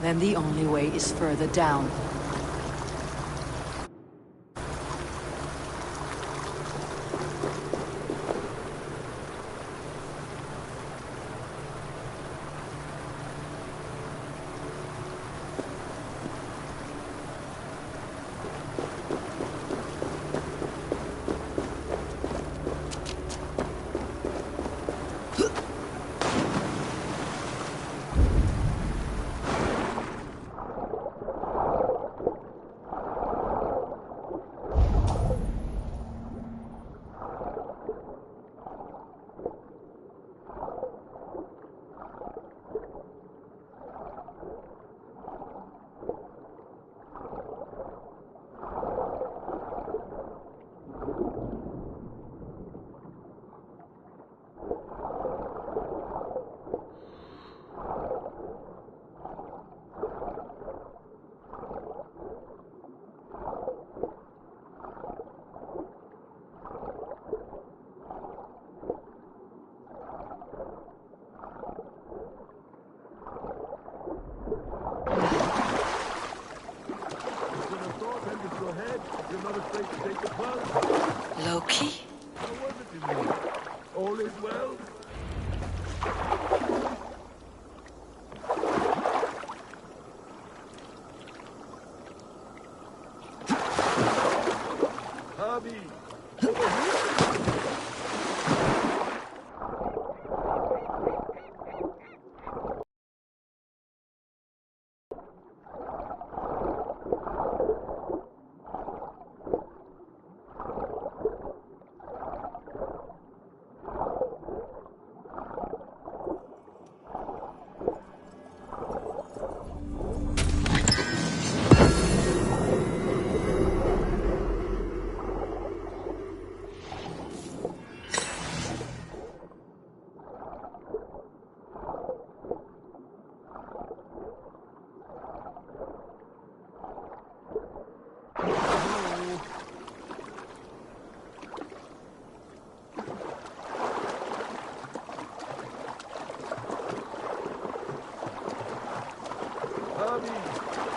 Then the only way is further down. Loki? How was it in you? All is well? Harvey! Over here!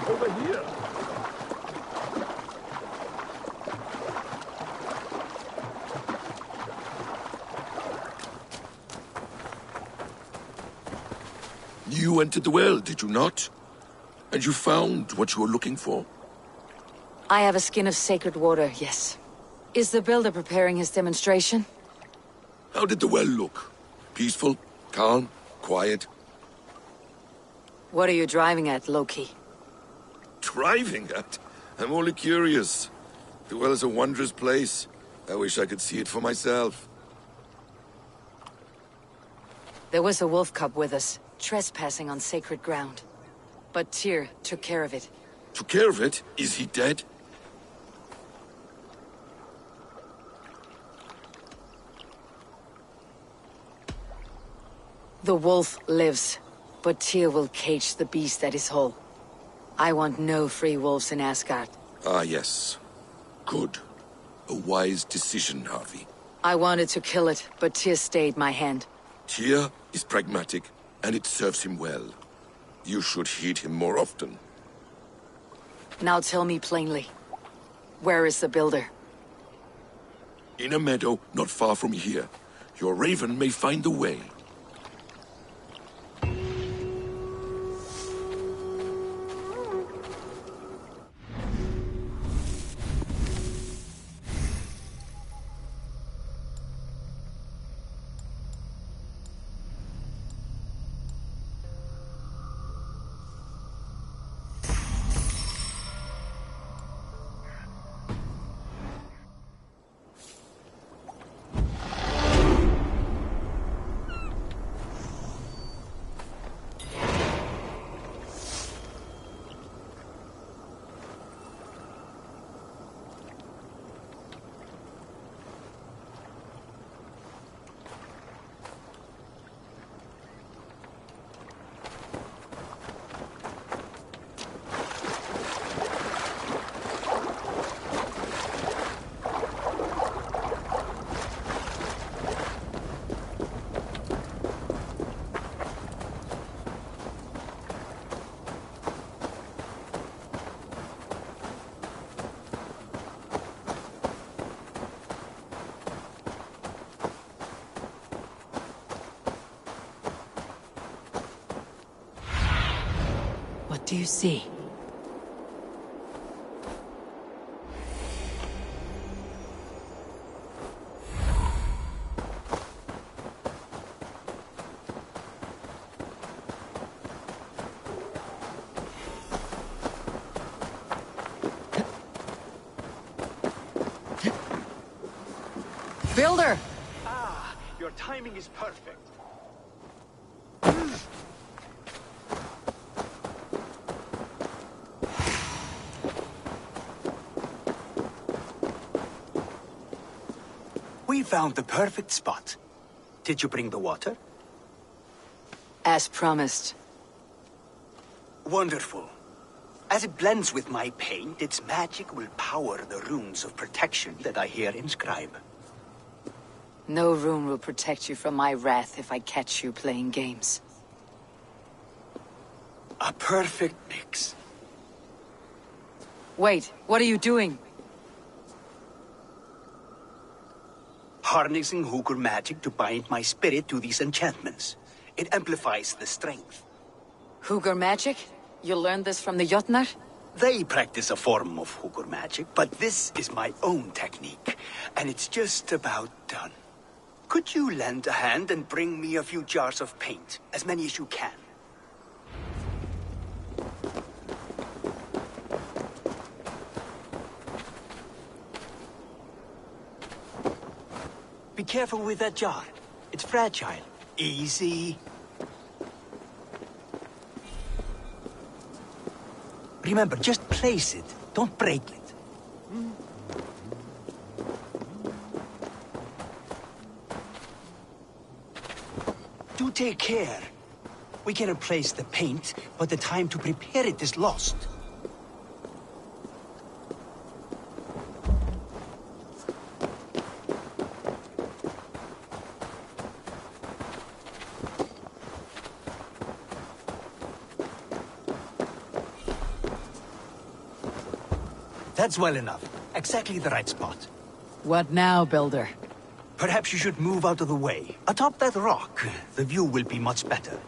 Over here! You entered the well, did you not? And you found what you were looking for? I have a skin of sacred water, yes. Is the builder preparing his demonstration? How did the well look? Peaceful? Calm? Quiet? What are you driving at, Loki? Driving at? I'm only curious. The well is a wondrous place. I wish I could see it for myself. There was a wolf cub with us, trespassing on sacred ground. But Tyr took care of it. Took care of it? Is he dead? The wolf lives, but Tyr will cage the beast at his hole. I want no free wolves in Asgard. Ah, yes. Good. A wise decision, Harvey. I wanted to kill it, but Tyr stayed my hand. Tyr is pragmatic, and it serves him well. You should heed him more often. Now tell me plainly, where is the builder? In a meadow not far from here. Your raven may find the way. Do you see? Builder! Ah, your timing is perfect. We found the perfect spot. Did you bring the water? As promised. Wonderful. As it blends with my paint, its magic will power the runes of protection that I here inscribe. No rune will protect you from my wrath if I catch you playing games. A perfect mix. Wait, what are you doing? Harnessing Hooker magic to bind my spirit to these enchantments. It amplifies the strength. Hooker magic? You learned this from the Jotnar? They practice a form of Hooker magic, but this is my own technique, and it's just about done. Could you lend a hand and bring me a few jars of paint? As many as you can. Be careful with that jar. It's fragile. Easy. Remember, just place it. Don't break it. Do take care. We can replace the paint, but the time to prepare it is lost. That's well enough. Exactly the right spot. What now, Builder? Perhaps you should move out of the way. Atop that rock, the view will be much better.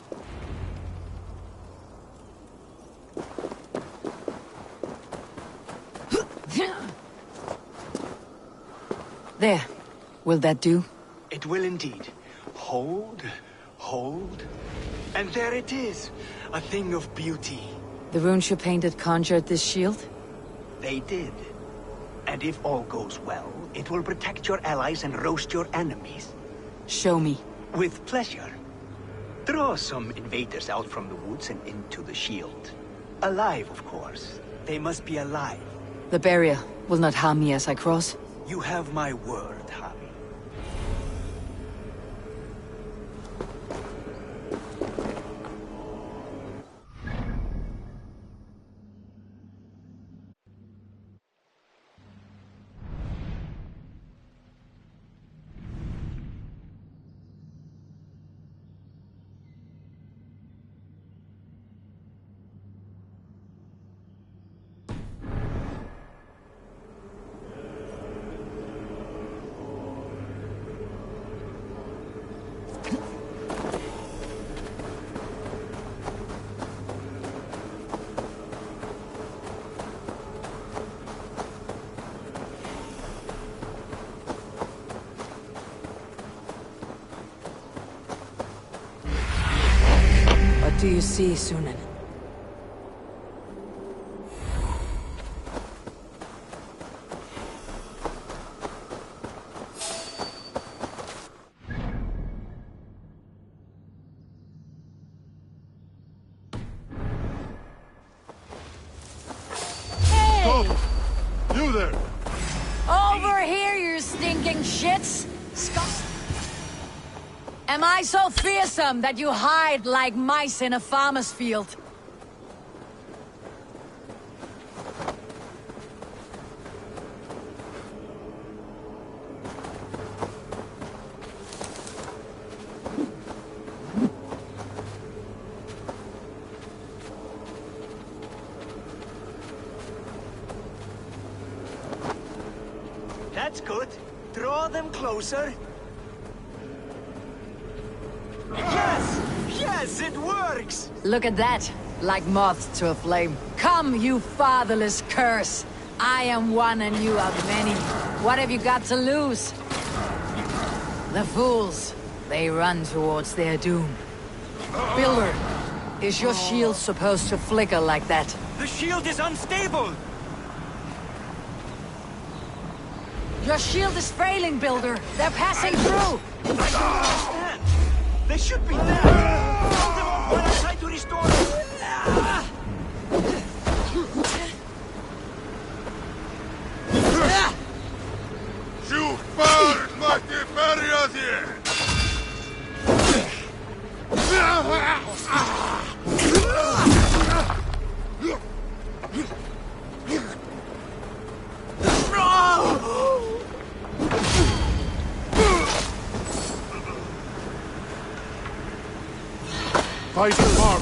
There. Will that do? It will indeed. Hold, hold, and there it is. A thing of beauty. The runes you painted conjured this shield? They did. And if all goes well, it will protect your allies and roast your enemies. Show me. With pleasure. Draw some invaders out from the woods and into the shield. Alive, of course. They must be alive. The barrier will not harm me as I cross? You have my word, Harry. What do you see, Sunan? Stop! You there! Over here, you stinking shits! Am I so fearsome that you hide like mice in a farmer's field? That's good. Draw them closer. Yes! Yes, it works! Look at that. like moths to a flame. Come, you fatherless curse! I am one and you are many. What have you got to lose? The fools, they run towards their doom. Builder, is your shield supposed to flicker like that? The shield is unstable! Your shield is failing, Builder! They're passing through! I don't understand! They should be there! Hold them off while I try to restore them! Sjukbarn måste börja sig! Fight smart.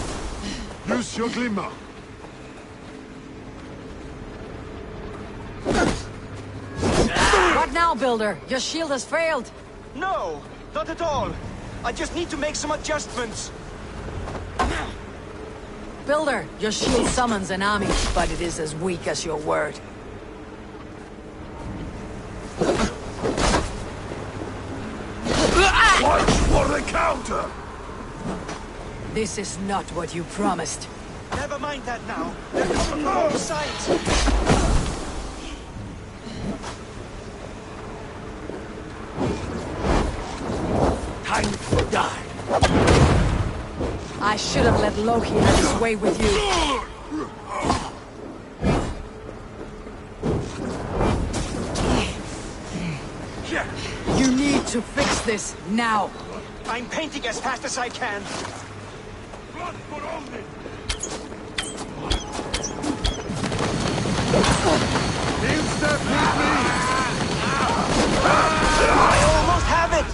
Use your glimmer. What now, Builder? Your shield has failed! No, not at all. I just need to make some adjustments. Builder, your shield summons an army, but it is as weak as your word. Watch for the counter! This is not what you promised. Never mind that now. They're coming from all sides. Time to die. I should have let Loki have his way with you. You need to fix this now. I'm painting as fast as I can. Blood for Odin! Instep with me! I almost have it!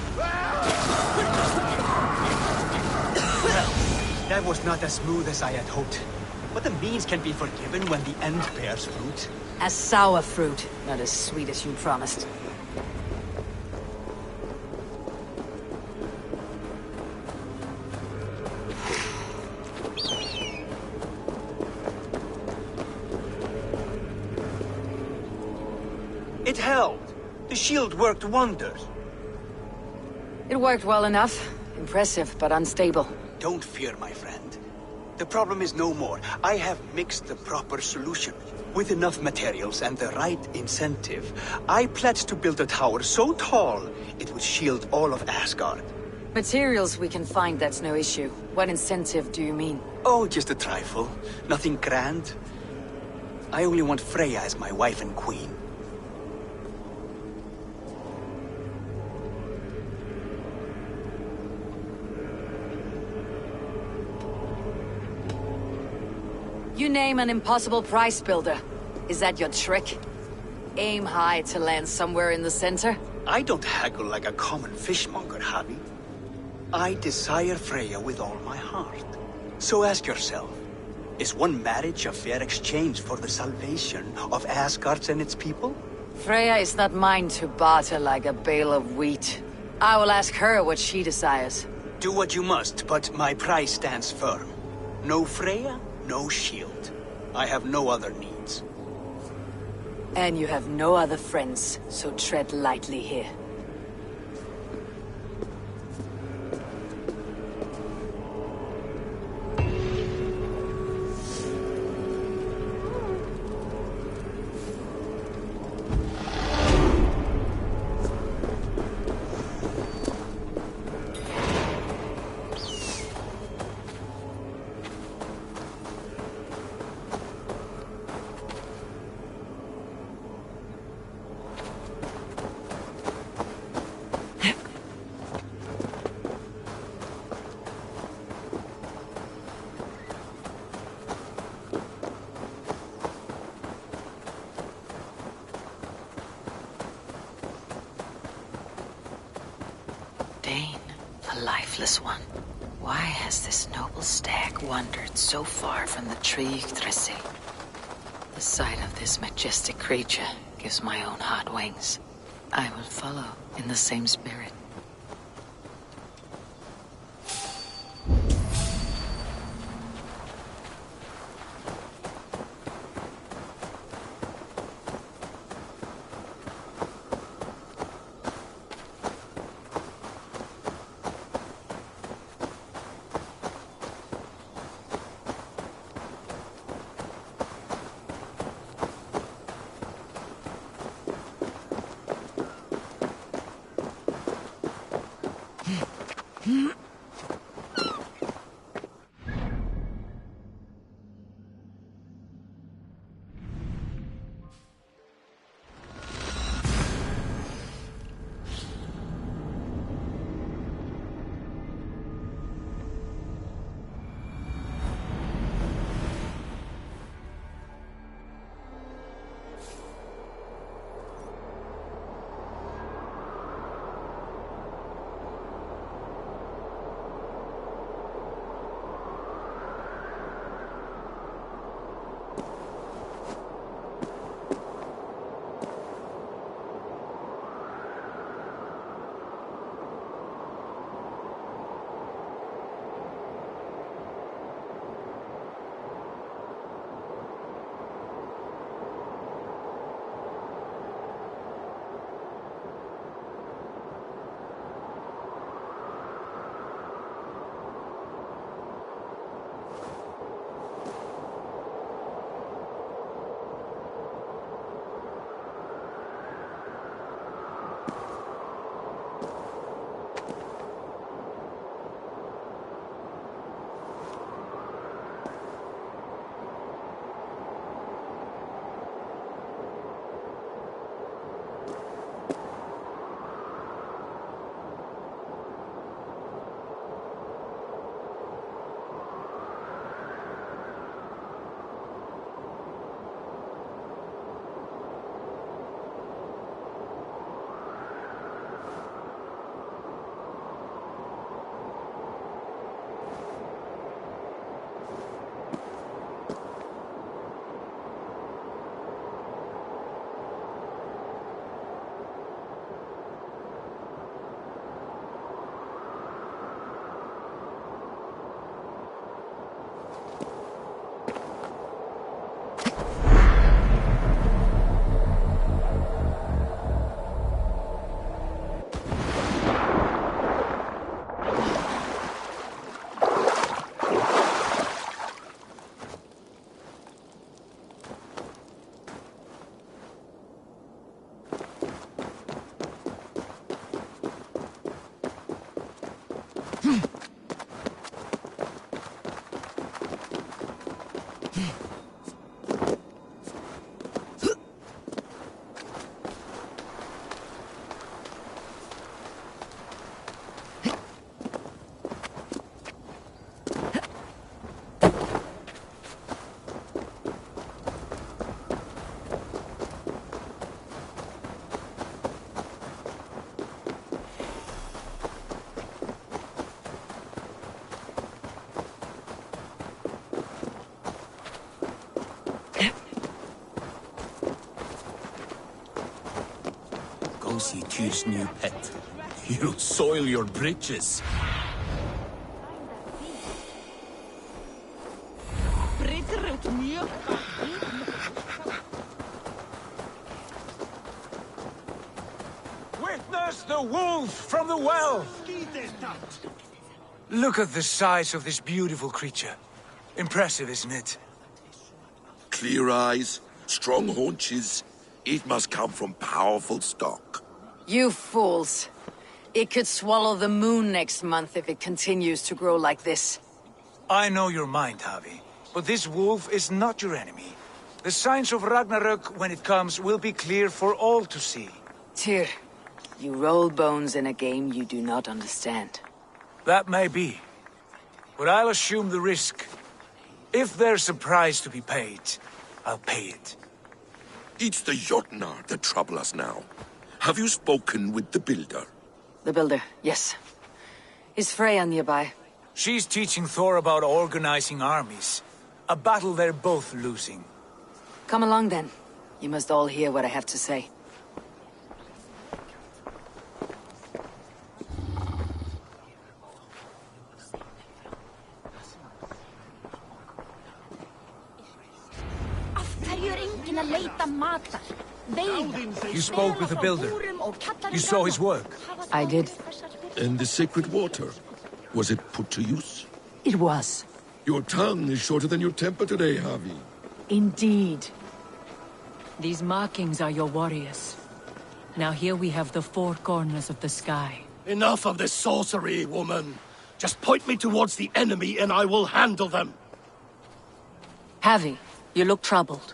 That was not as smooth as I had hoped. But the means can be forgiven when the end bears fruit. As sour fruit, not as sweet as you promised. It held. The shield worked wonders. It worked well enough. Impressive, but unstable. Don't fear, my friend. The problem is no more. I have mixed the proper solution. With enough materials and the right incentive, I pledged to build a tower so tall it would shield all of Asgard. Materials we can find, that's no issue. What incentive do you mean? Oh, just a trifle. Nothing grand. I only want Freya as my wife and queen. You name an impossible price, Builder. Is that your trick? Aim high to land somewhere in the center? I don't haggle like a common fishmonger, Javi. I desire Freya with all my heart. So ask yourself, is one marriage a fair exchange for the salvation of Asgard and its people? Freya is not mine to barter like a bale of wheat. I will ask her what she desires. Do what you must, but my price stands firm. No Freya, no shield. I have no other needs. And you have no other friends, so tread lightly here. The lifeless one. Why has this noble stag wandered so far from the tree Yggdrasil? The sight of this majestic creature gives my own heart wings. I will follow in the same spirit. Tyr's new pet. You'll soil your britches. Witness the wolf from the well! Look at the size of this beautiful creature. Impressive, isn't it? Clear eyes, strong haunches. It must come from powerful stock. You fools. It could swallow the moon next month if it continues to grow like this. I know your mind, Javi, but this wolf is not your enemy. The signs of Ragnarök, when it comes, will be clear for all to see. Tyr, you roll bones in a game you do not understand. That may be, but I'll assume the risk. If there's a price to be paid, I'll pay it. It's the Jotnar that trouble us now. Have you spoken with the Builder? The Builder, yes. Is Freya nearby? She's teaching Thor about organizing armies. A battle they're both losing. Come along then. You must all hear what I have to say. You spoke with the Builder. You saw his work. I did. And the sacred water? Was it put to use? It was. Your tongue is shorter than your temper today, Javi. Indeed. These markings are your warriors. Now here we have the four corners of the sky. Enough of this sorcery, woman. Just point me towards the enemy and I will handle them. Javi, you look troubled.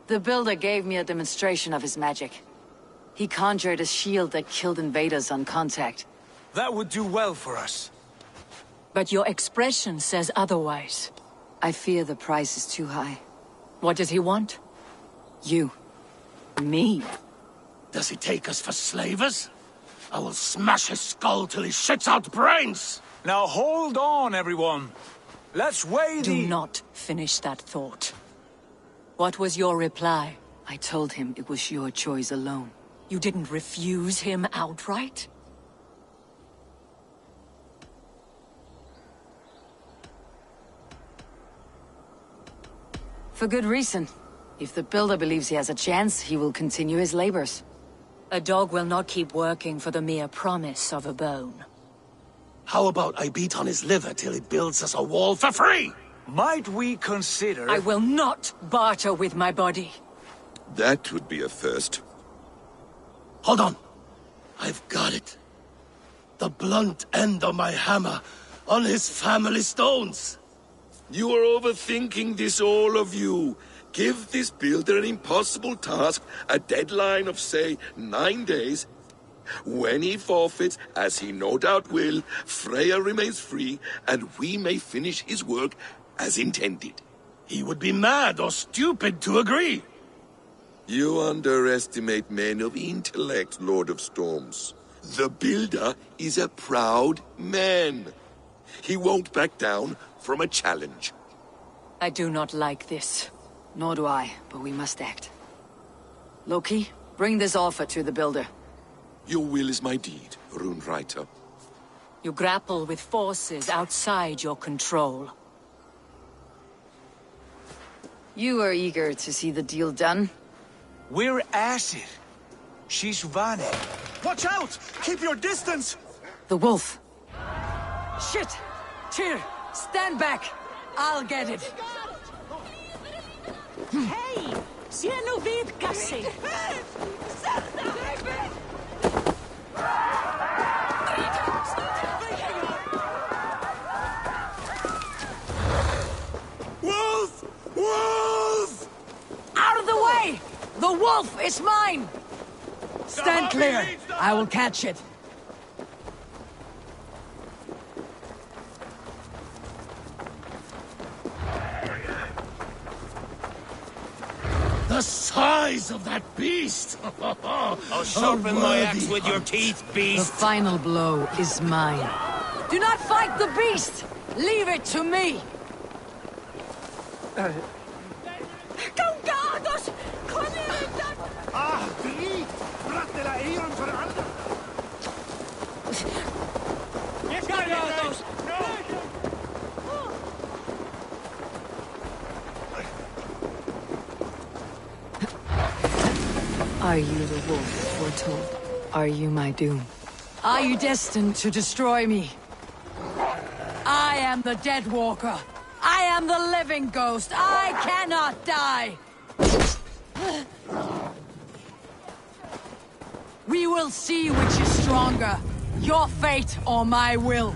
The Builder gave me a demonstration of his magic. He conjured a shield that killed invaders on contact. That would do well for us. But your expression says otherwise. I fear the price is too high. What does he want? You. Me. Does he take us for slavers? I will smash his skull till he shits out brains! Now hold on, everyone. Let's weigh the... Do not finish that thought. What was your reply? I told him it was your choice alone. You didn't refuse him outright? For good reason. If the Builder believes he has a chance, he will continue his labors. A dog will not keep working for the mere promise of a bone. How about I beat on his liver till he builds us a wall for free? Might we consider... I will not barter with my body. That would be a first. Hold on. I've got it. The blunt end of my hammer on his family stones. You are overthinking this, all of you. Give this Builder an impossible task, a deadline of, say, 9 days. When he forfeits, as he no doubt will, Freya remains free, and we may finish his work as intended. He would be mad or stupid to agree. You underestimate men of intellect, Lord of Storms. The Builder is a proud man. He won't back down from a challenge. I do not like this. Nor do I, but we must act. Loki, bring this offer to the Builder. Your will is my deed, Rune Writer. You grapple with forces outside your control. You are eager to see the deal done? We're Acid. She's Vane. Watch out! Keep your distance! The wolf. Shit! Tyr, stand back! I'll get it. Hej! Se nu vid, Gassi! Wolf! Wolf! Out of the way! The wolf is mine! Stand clear. I will catch it. The size of that beast! I'll sharpen my axe with your teeth, The beast! final blow is mine. Do not fight the beast! Leave it to me! Gongados! Kom igen! Ah, drit! Are you the wolf foretold? Are you my doom? Are you destined to destroy me? I am the Dead Walker. I am the living ghost. I cannot die. We will see which is stronger, your fate or my will.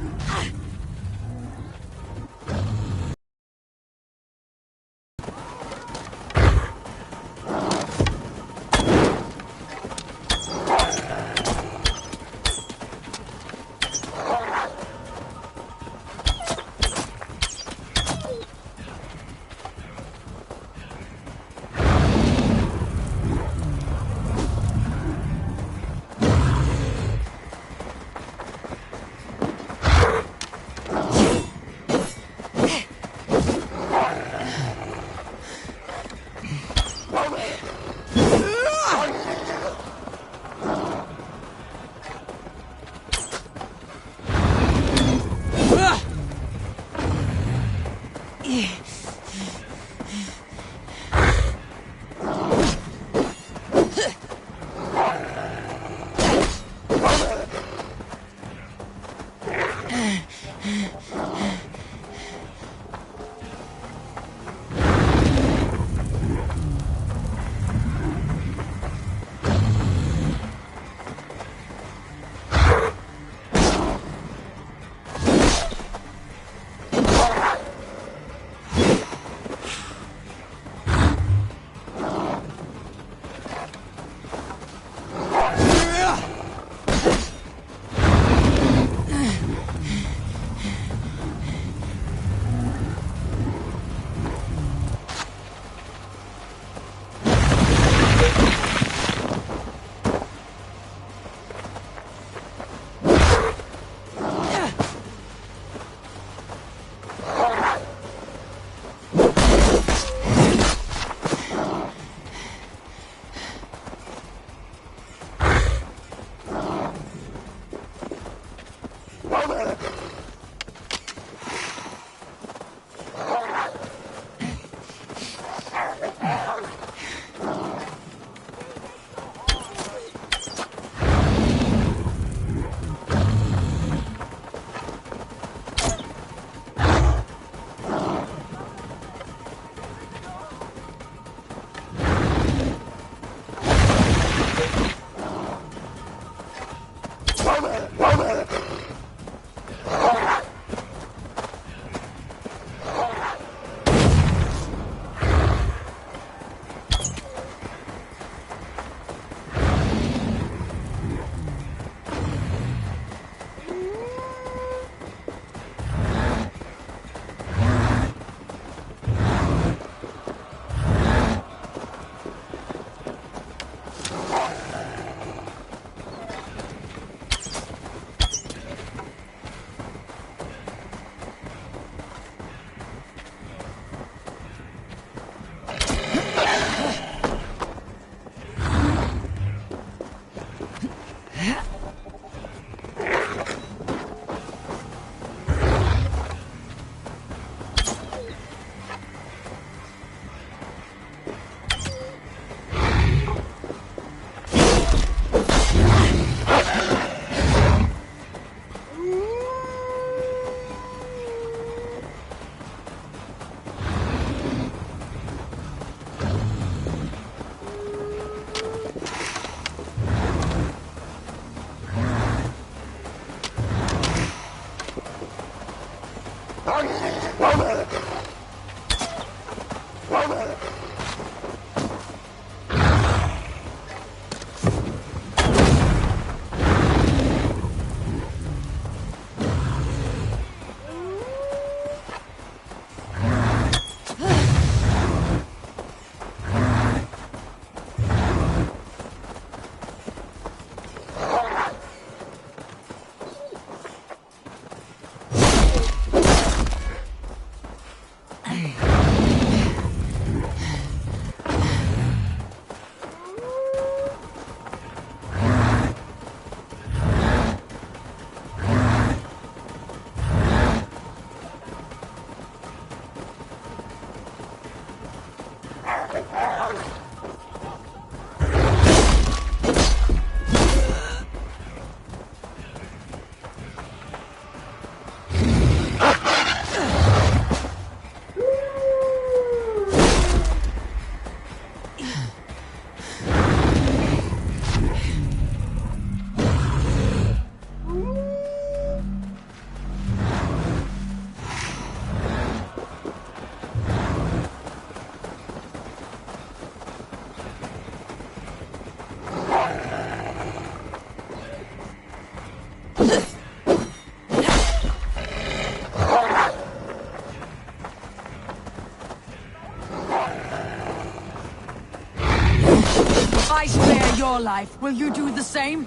your life, will you do the same?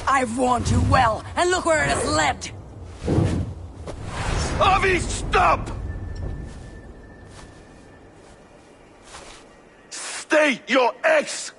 I've warned you well, and look where it has led! Avi, stop! Stay your ex!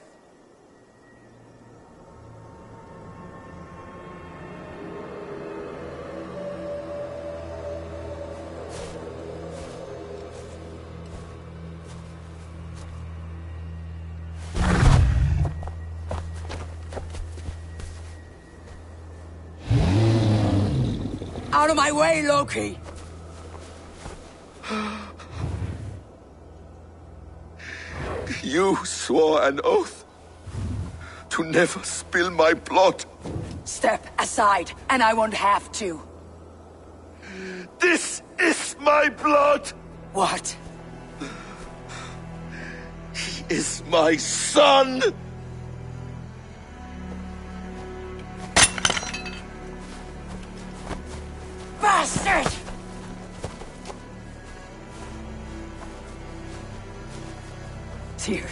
Out of my way, Loki! You swore an oath to never spill my blood. Step aside, and I won't have to. This is my blood! What? He is my son! Bastard! Tyr,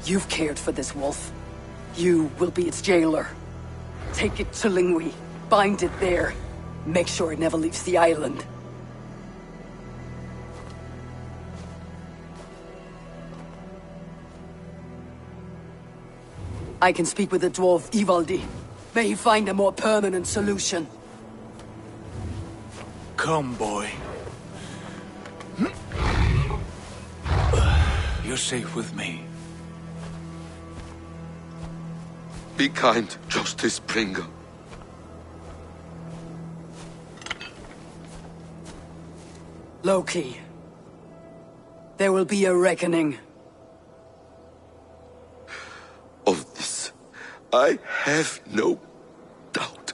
you've cared for this wolf. You will be its jailer. Take it to Lingui, bind it there. Make sure it never leaves the island. I can speak with the dwarf Ivaldi. May he find a more permanent solution. Come, boy. You're safe with me. Be kind, Justice Bringer. Loki. There will be a reckoning. Of this, I have no doubt.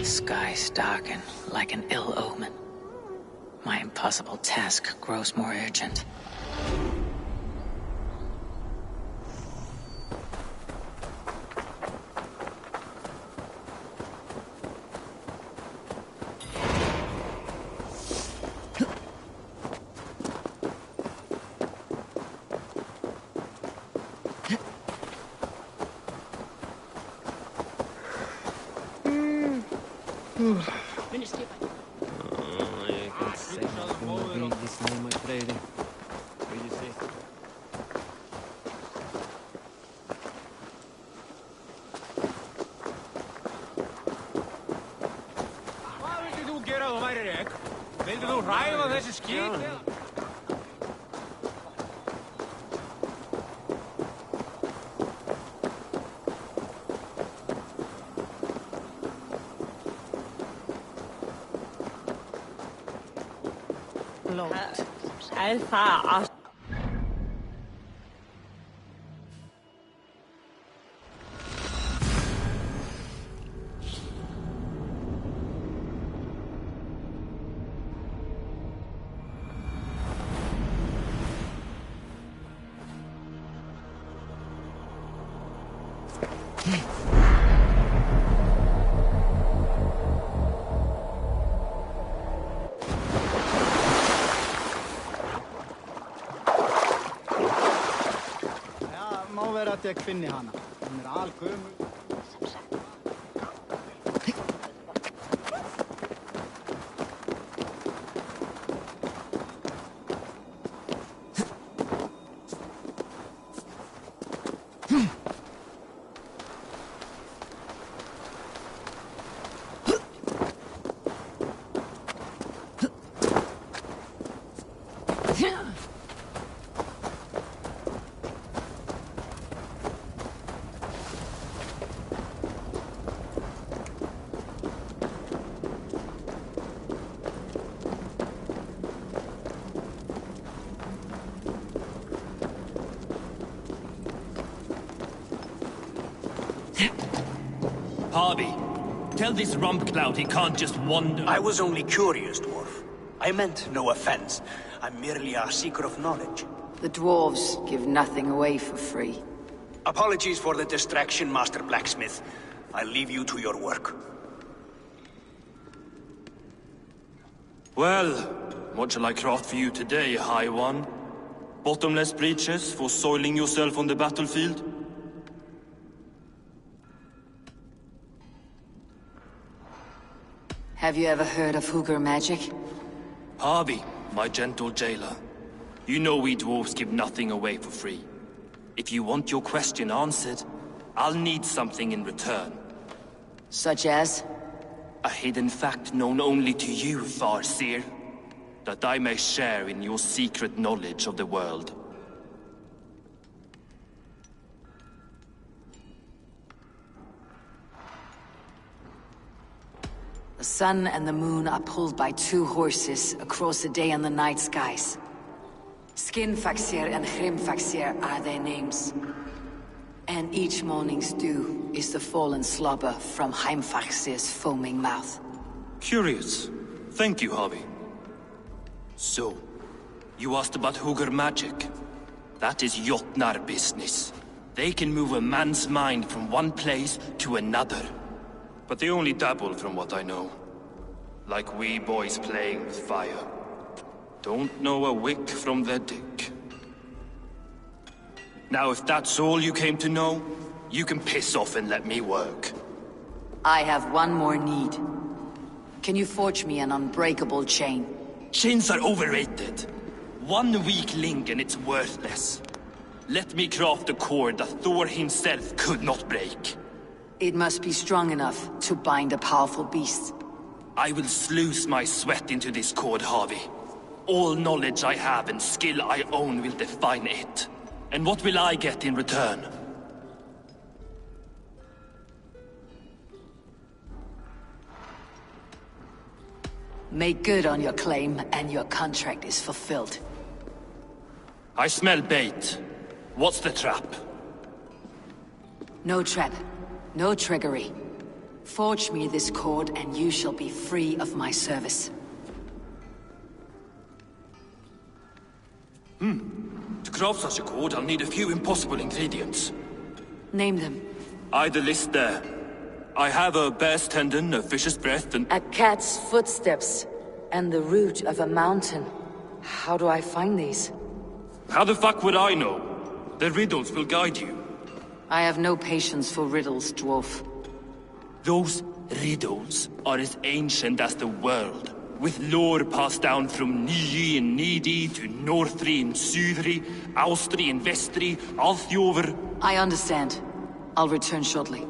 Skies darken like an ill omen. My impossible task grows more urgent. Hvað vildi þú gera þú værir ekk? Vildi þú hræfa þessi skít? Alpha. er at jeg finner henne. Hun er algømmel. Harvey, tell this rump cloud he can't just wander. I was only curious, dwarf. I meant no offense. I'm merely a seeker of knowledge. The dwarves give nothing away for free. Apologies for the distraction, Master Blacksmith. I'll leave you to your work. Well, what shall I craft for you today, High One? Bottomless breeches for soiling yourself on the battlefield? Have you ever heard of Hugger magic? Harvey, my gentle jailer. You know we dwarves give nothing away for free. If you want your question answered, I'll need something in return. Such as? A hidden fact known only to you, Farseer. That I may share in your secret knowledge of the world. The sun and the moon are pulled by two horses across the day and the night skies. Skinfaxir and Hrimfaxir are their names. And each morning's dew is the fallen slobber from Heimfaxir's foaming mouth. Curious. Thank you, Harvey. So, you asked about Hugger magic. That is Jotnar business. They can move a man's mind from one place to another. But they only dabble from what I know. Like wee boys playing with fire. Don't know a wick from their dick. Now if that's all you came to know, you can piss off and let me work. I have one more need. Can you forge me an unbreakable chain? Chains are overrated. One weak link and it's worthless. Let me craft a cord that Thor himself could not break. It must be strong enough to bind a powerful beast. I will sluice my sweat into this cord, Harvey. All knowledge I have and skill I own will define it. And what will I get in return? Make good on your claim, and your contract is fulfilled. I smell bait. What's the trap? No trap. No trickery. Forge me this cord, and you shall be free of my service. To craft such a cord, I'll need a few impossible ingredients. Name them. The list there. I have a bear's tendon, a fish's breath, and... A cat's footsteps, and the root of a mountain. How do I find these? How the fuck would I know? The riddles will guide you. I have no patience for riddles, dwarf. Those riddles are as ancient as the world, with lore passed down from Niji and Nidi to Northri and Sudri, Austri and Vestri, Althjover. I understand. I'll return shortly.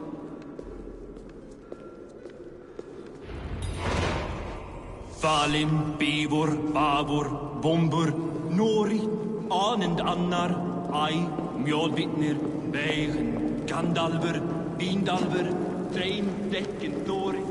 Valin, Bivor, Bavor, Bombur, Nori, Anand Annar, Ai, Mjolvitnir, Beigen, Gandalver, Vindalver, Drein, Dekken, Dori.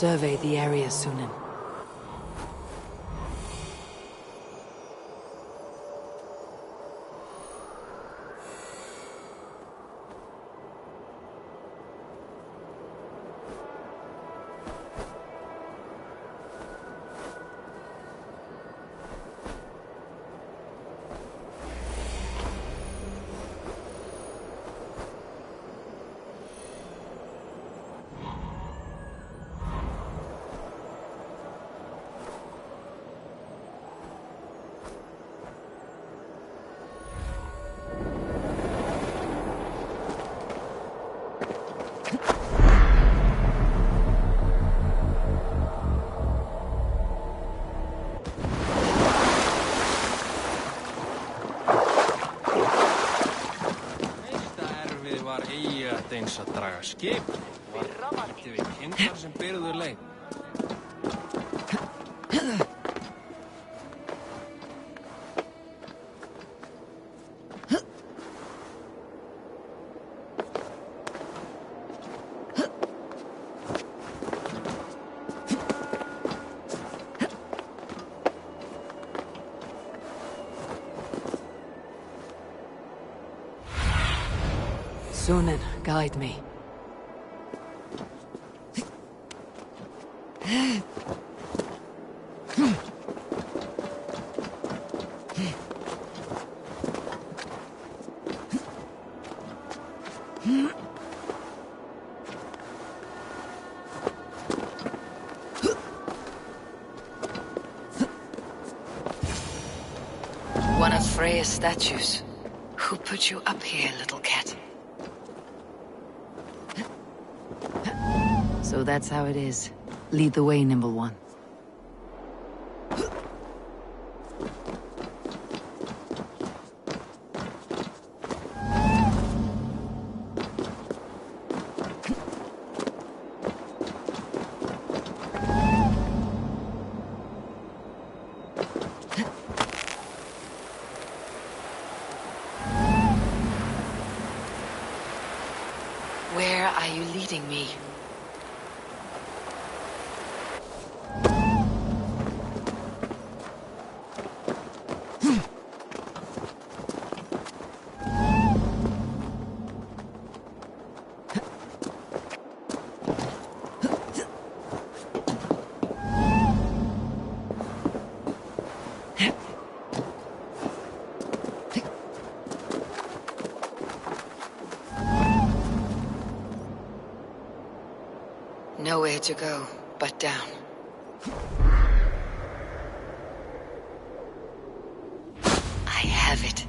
Survey the area, Sunan. Var eigi eins að draga skip. Var ætti við kindar sem byrðu leið. Sunan, guide me. One of Freya's statues. Who put you up here, little cat? So that's how it is. Lead the way, Nimble One. Where are you leading me? Nowhere to go but down. I have it.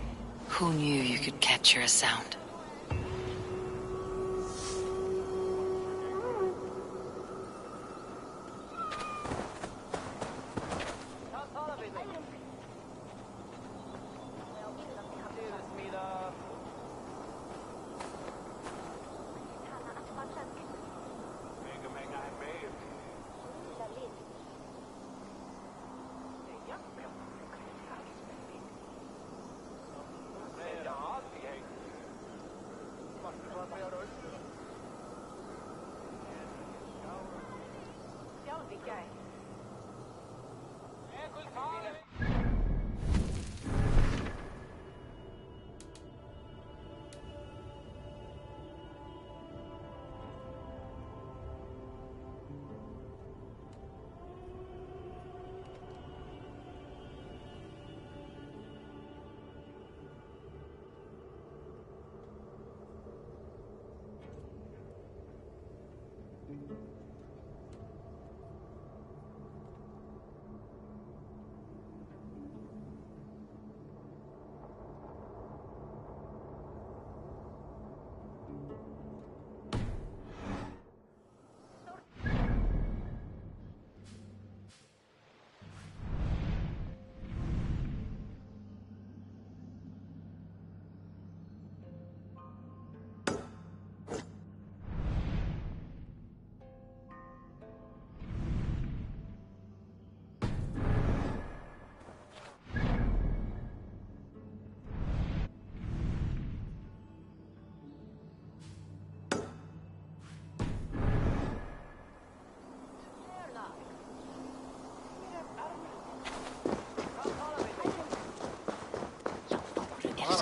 Who knew you could capture a sound?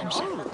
kanske.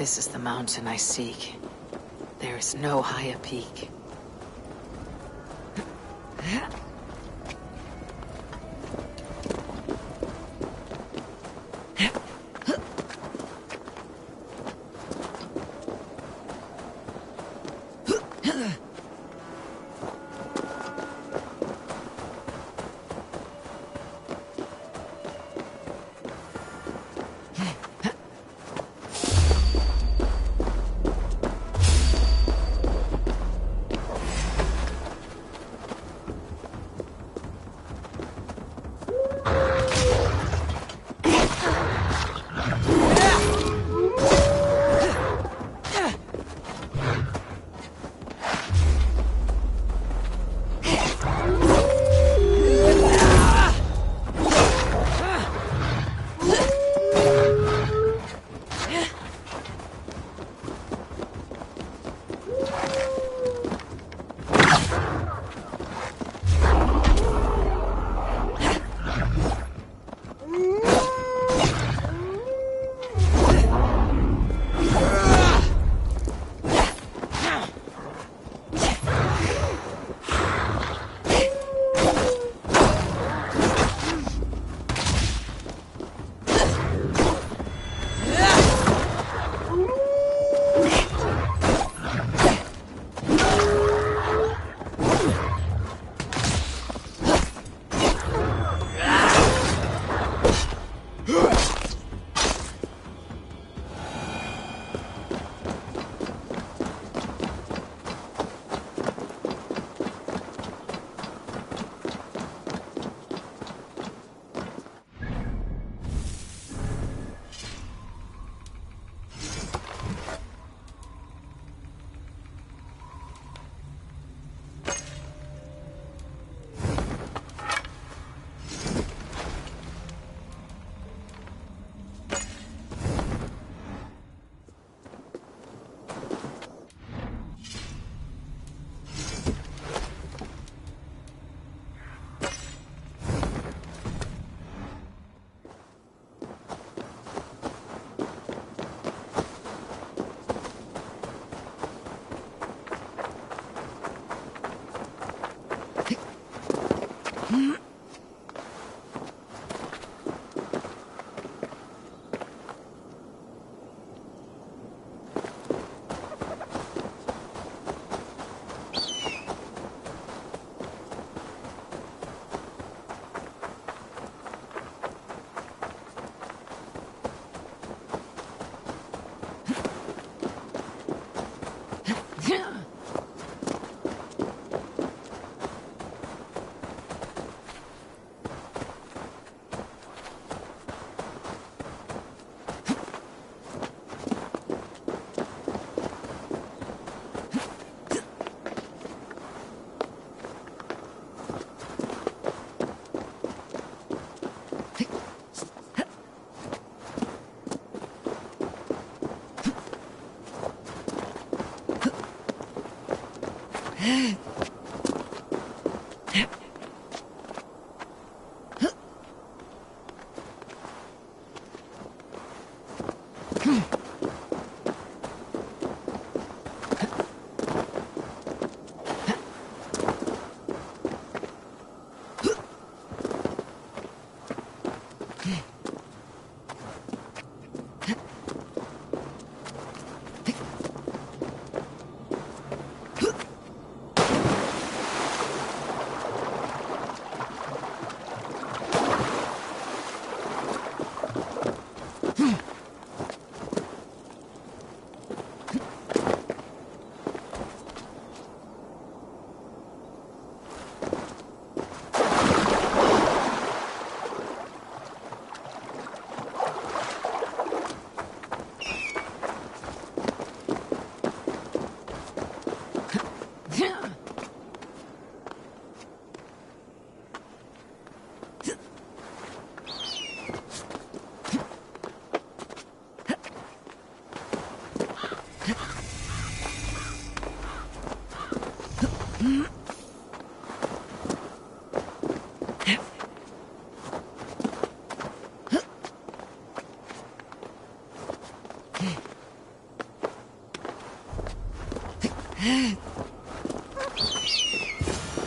This is the mountain I seek. There is no higher peak.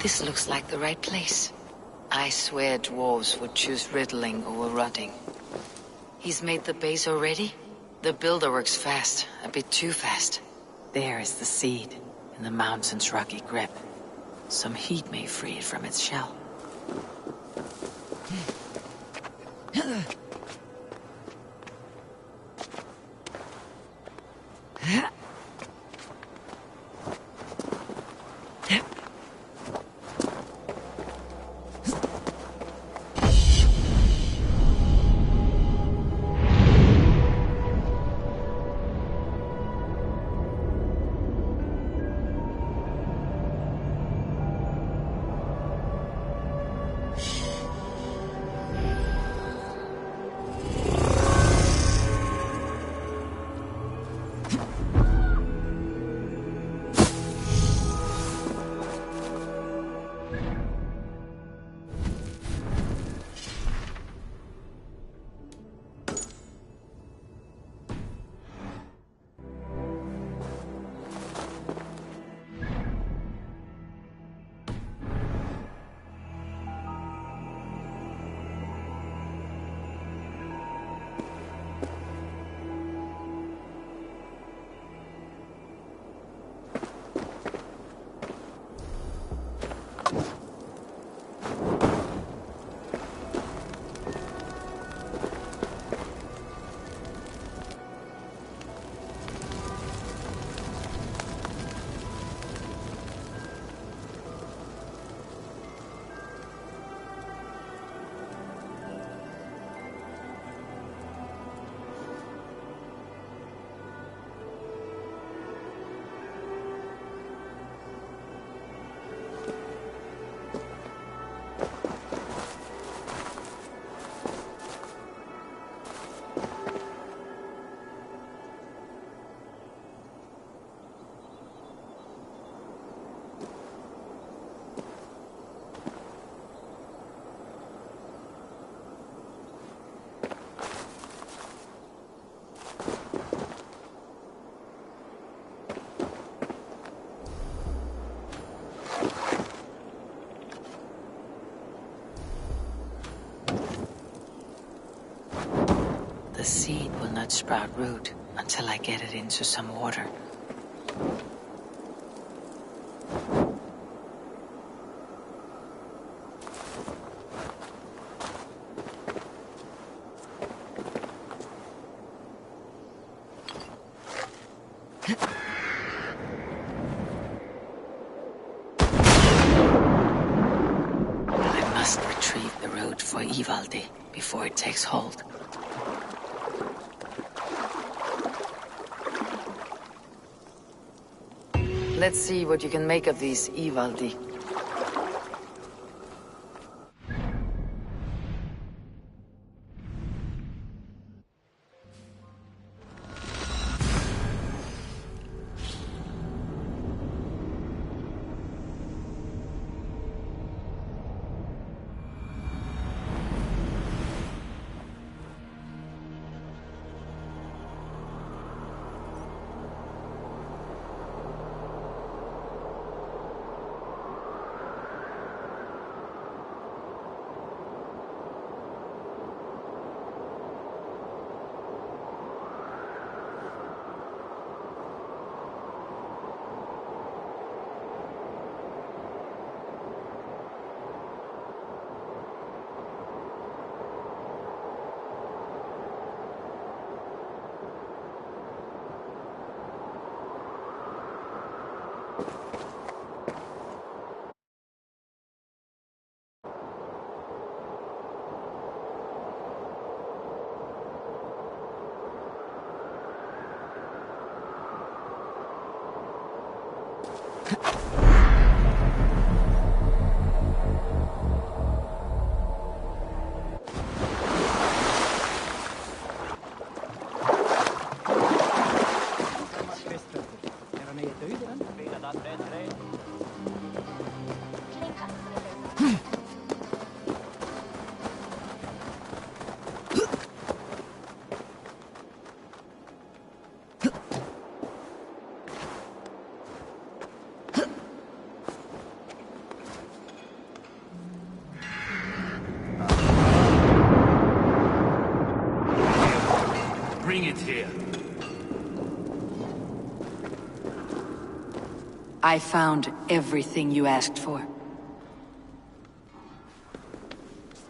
This looks like the right place. I swear dwarves would choose riddling over rotting. He's made the base already? The builder works fast, a bit too fast. There is the seed, in the mountain's rocky grip. Some heat may free it from its shell. The seed will not sprout root until I get it into some water. I must retrieve the root for Ivaldi before it takes hold. Let's see what you can make of these Ivaldi. Bring it here. I found everything you asked for.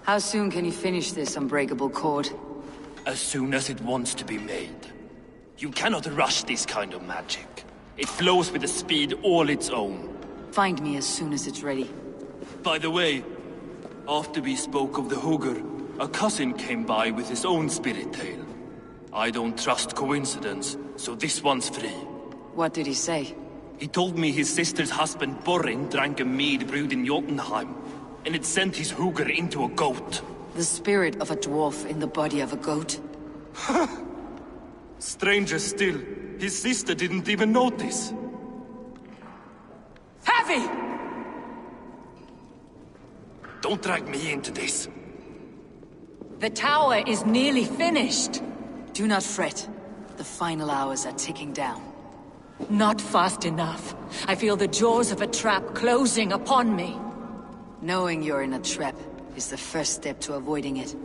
How soon can you finish this unbreakable cord? As soon as it wants to be made. You cannot rush this kind of magic. It flows with a speed all its own. Find me as soon as it's ready. By the way, after we spoke of the Hugr, a cousin came by with his own spirit tale. I don't trust coincidence, so this one's free. What did he say? He told me his sister's husband Borin drank a mead brewed in Jotunheim, and it sent his Hugr into a goat. The spirit of a dwarf in the body of a goat? Stranger still, his sister didn't even notice. Heavy! Don't drag me into this. The tower is nearly finished. Do not fret. The final hours are ticking down. Not fast enough. I feel the jaws of a trap closing upon me. Knowing you're in a trap is the first step to avoiding it.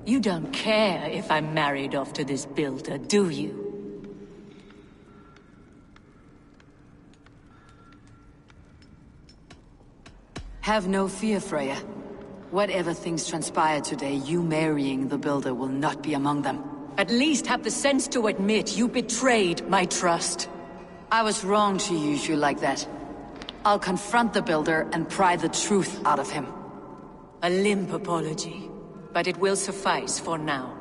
You don't care if I'm married off to this builder, do you? Have no fear, Freya. Whatever things transpire today, you marrying the builder will not be among them. At least have the sense to admit you betrayed my trust. I was wrong to use you like that. I'll confront the builder and pry the truth out of him. A limp apology, but it will suffice for now.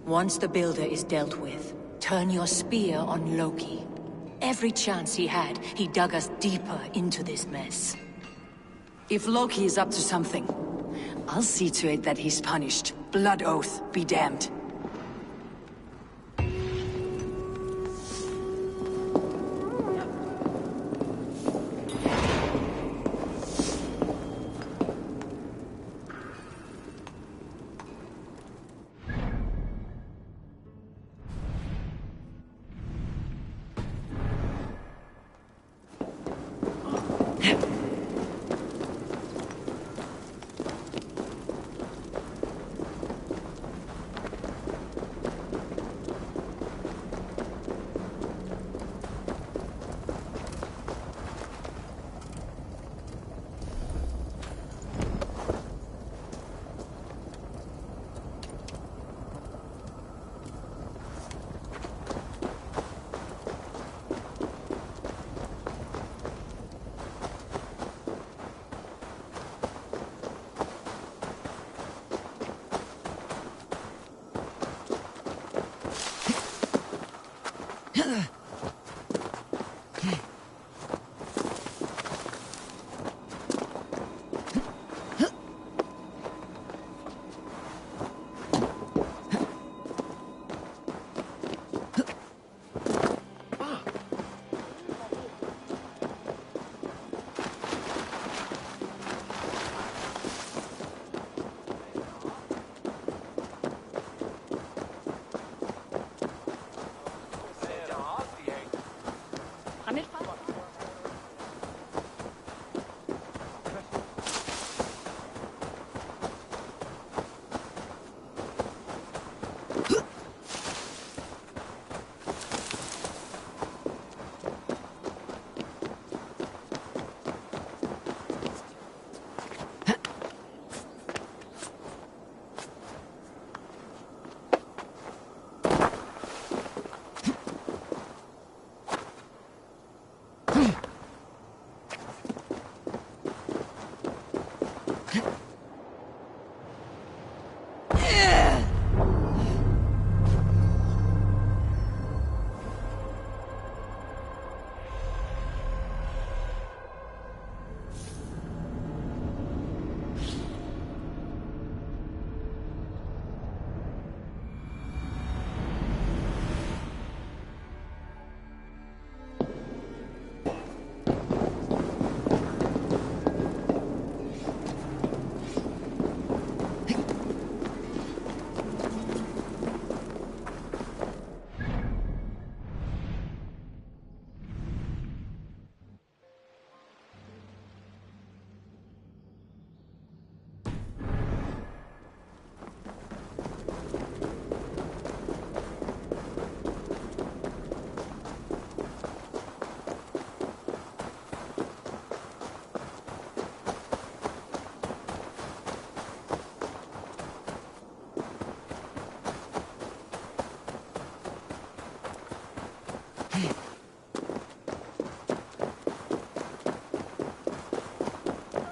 Once the builder is dealt with, turn your spear on Loki. Every chance he had, he dug us deeper into this mess. If Loki is up to something, I'll see to it that he's punished. Blood oath be damned.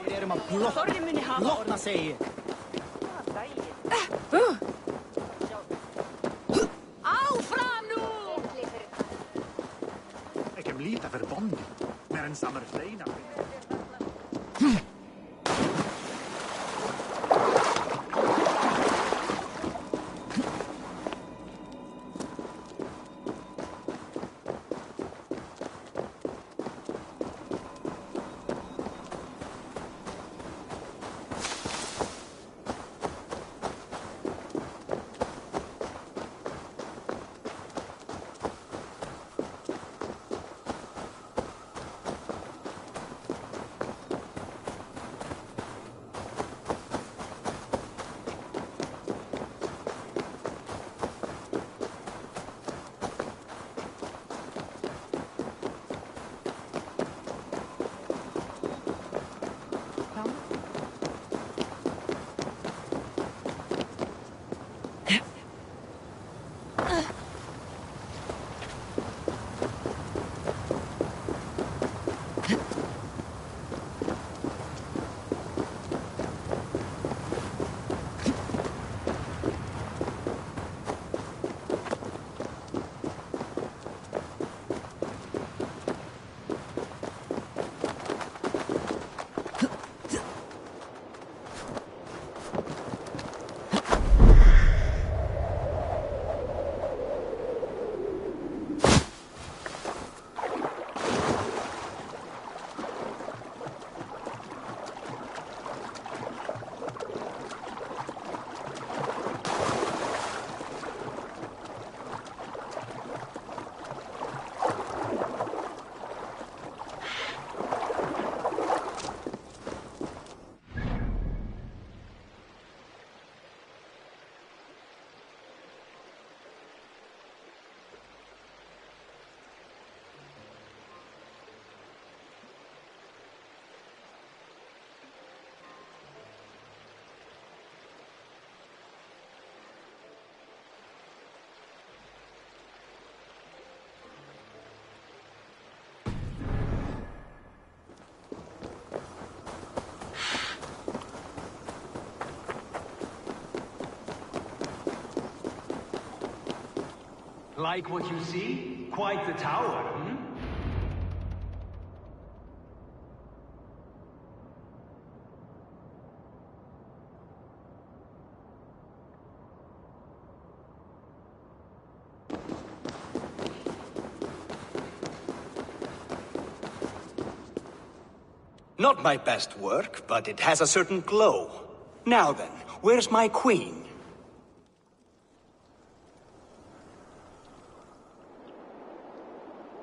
Við erum að blotna segi ég. Áfram nú! Ik heb lite verbonden, maar een sammerfleina. Like what you see? Quite the tower, hmm? Not my best work, but it has a certain glow. Now then, where's my queen?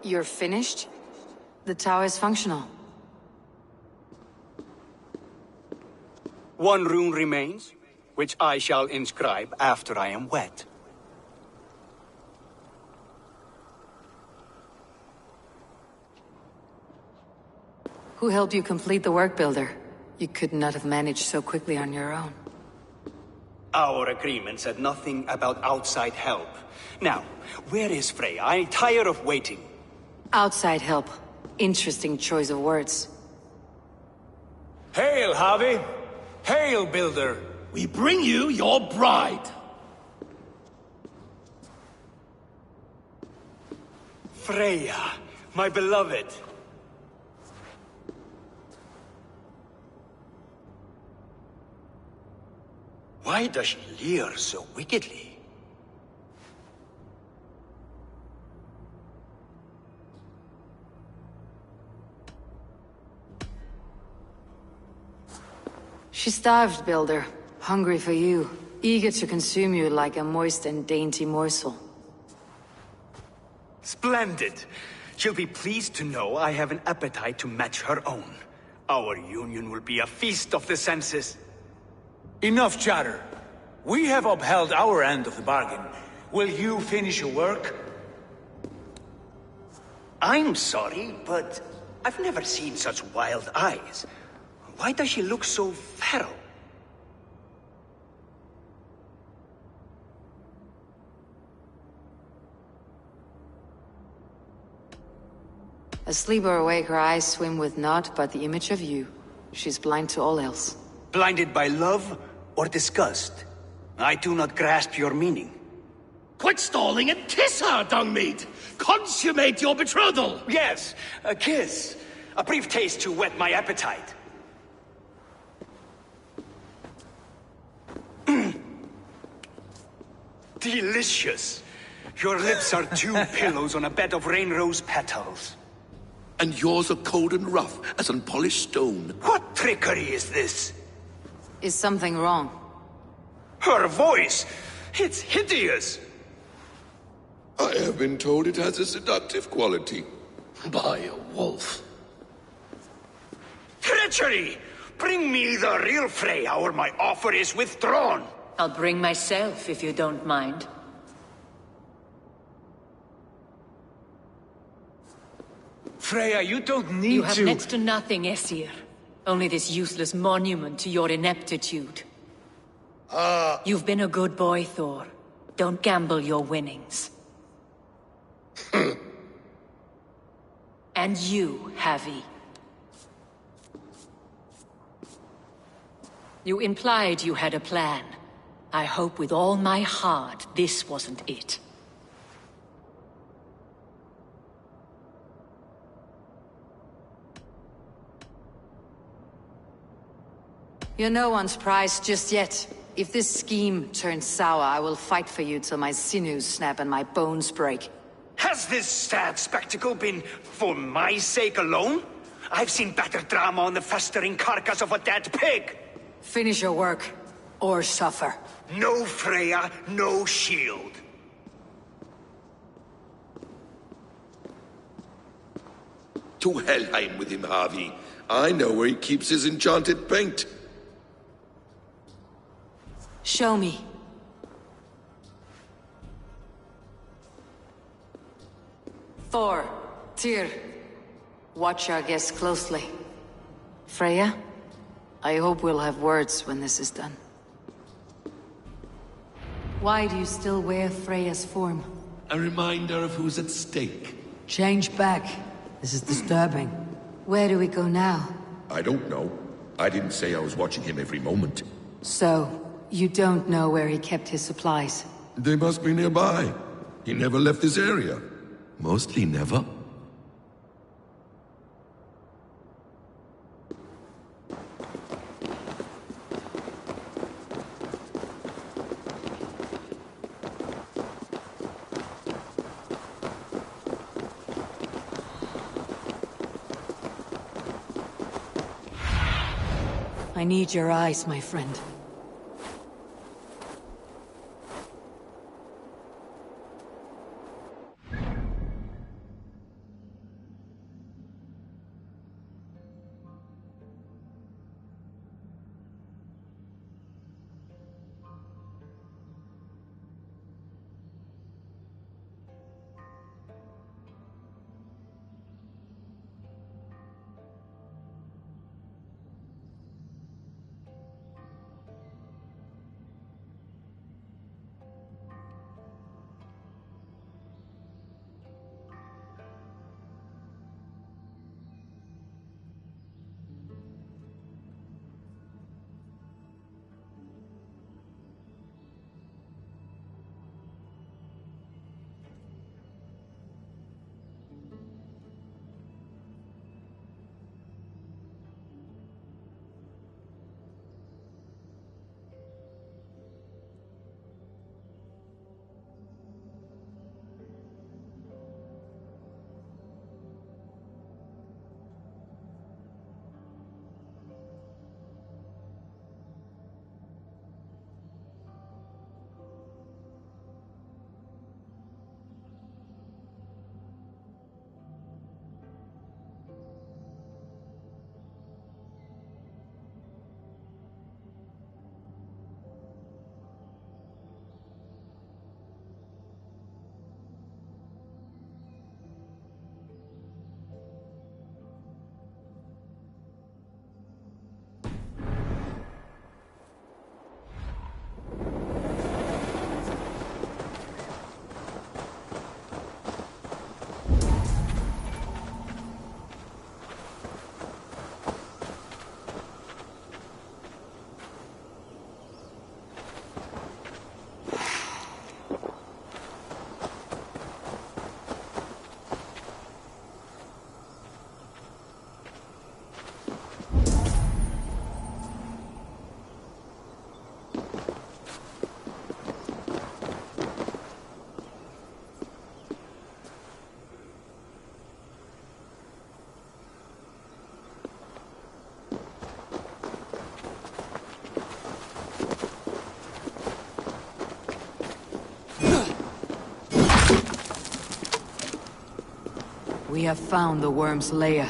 You're finished? The tower is functional. One rune remains, which I shall inscribe after I am wet. Who helped you complete the work, Builder? You could not have managed so quickly on your own. Our agreement said nothing about outside help. Now, where is Freya? I'm tired of waiting. Outside help. Interesting choice of words. Hail, Javi! Hail, Builder! We bring you your bride! Freya, my beloved. Why does she leer so wickedly? She's starved, Builder. Hungry for you. Eager to consume you like a moist and dainty morsel. Splendid. She'll be pleased to know I have an appetite to match her own. Our union will be a feast of the senses. Enough chatter. We have upheld our end of the bargain. Will you finish your work? I'm sorry, but I've never seen such wild eyes. Why does she look so feral? Asleep or awake, her eyes swim with naught but the image of you. She's blind to all else. Blinded by love or disgust? I do not grasp your meaning. Quit stalling and kiss her, Dungmeat! Consummate your betrothal! Yes, a kiss. A brief taste to whet my appetite. Delicious. Your lips are two pillows on a bed of rain rose petals. And yours are cold and rough as unpolished stone. What trickery is this? Is something wrong? Her voice! It's hideous! I have been told it has a seductive quality. By a wolf. Treachery! Bring me the real Freya or my offer is withdrawn! I'll bring myself if you don't mind. Freya, you don't need You have to... next to nothing, Aesir. Only this useless monument to your ineptitude. You've been a good boy, Thor. Don't gamble your winnings. And you, Havi. You implied you had a plan. I hope with all my heart this wasn't it. You're no one's prize just yet. If this scheme turns sour, I will fight for you till my sinews snap and my bones break. Has this sad spectacle been for my sake alone? I've seen better drama on the festering carcass of a dead pig! Finish your work, or suffer. No Freya, no shield. To Helheim with him, Harvey. I know where he keeps his enchanted paint. Show me. Thor, Tyr, watch our guests closely. Freya, I hope we'll have words when this is done. Why do you still wear Freya's form? A reminder of who's at stake. Change back. This is disturbing. Where do we go now? I don't know. I didn't say I was watching him every moment. So, you don't know where he kept his supplies? They must be nearby. He never left this area. Mostly never. I need your eyes, my friend. We have found the worm's lair.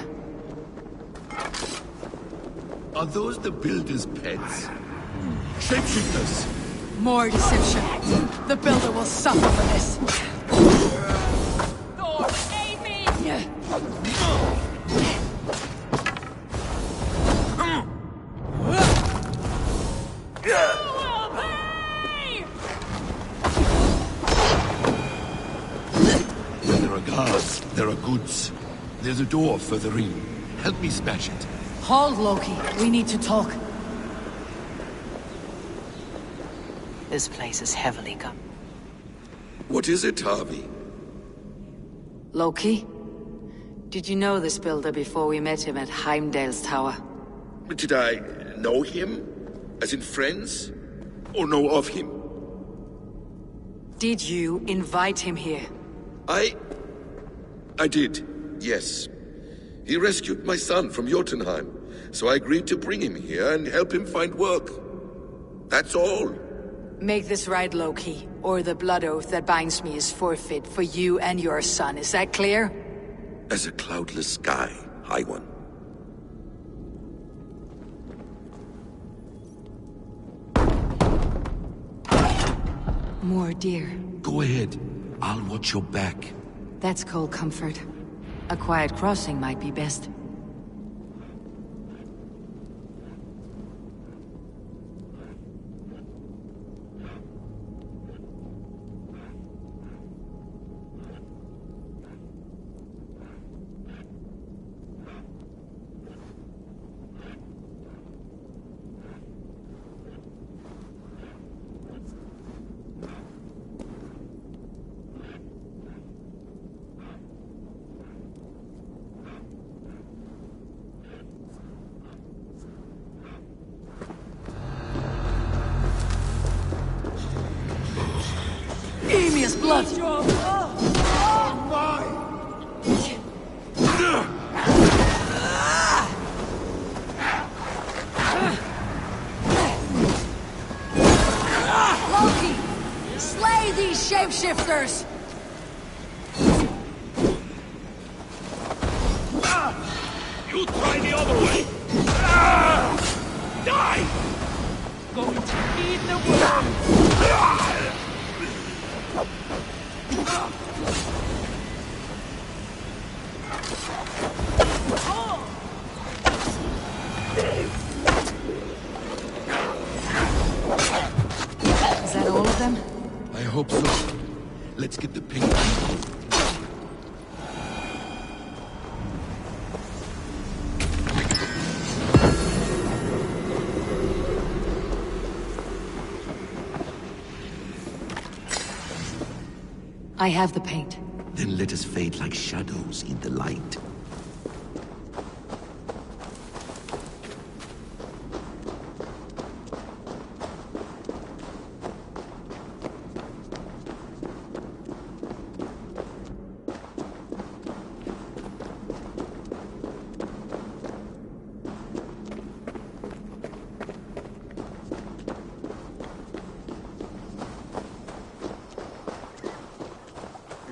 Are those the builder's pets? Shapeshifters! More deception. The builder will suffer for this. Thor, aid me! Where there are guards, there are goods. There's a door further in. Help me smash it. Hold, Loki. We need to talk. This place is heavily guarded. What is it, Harvey? Loki? Did you know this builder before we met him at Heimdall's tower? Did I know him? As in friends? Or know of him? Did you invite him here? I did, yes. He rescued my son from Jotunheim, so I agreed to bring him here and help him find work. That's all. Make this right, Loki, or the blood oath that binds me is forfeit for you and your son. Is that clear? As a cloudless sky, High One. More deer. Go ahead. I'll watch your back. That's cold comfort. A quiet crossing might be best. Emir's blood! Loki! Slay these shapeshifters! You try the other way! Die! Going to feed the world! Is that all of them? I hope so. Let's get the pink. I have the paint. Then let us fade like shadows in the light.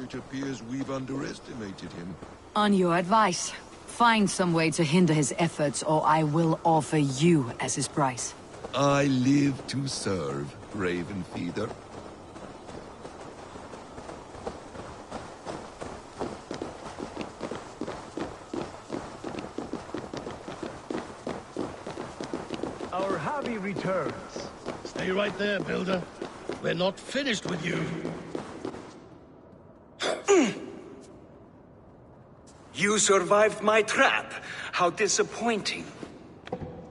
It appears we've underestimated him. On your advice, find some way to hinder his efforts, or I will offer you as his price. I live to serve, Raven Feeder. Our Javi returns. Stay right there, Builder. We're not finished with you. You survived my trap. How disappointing.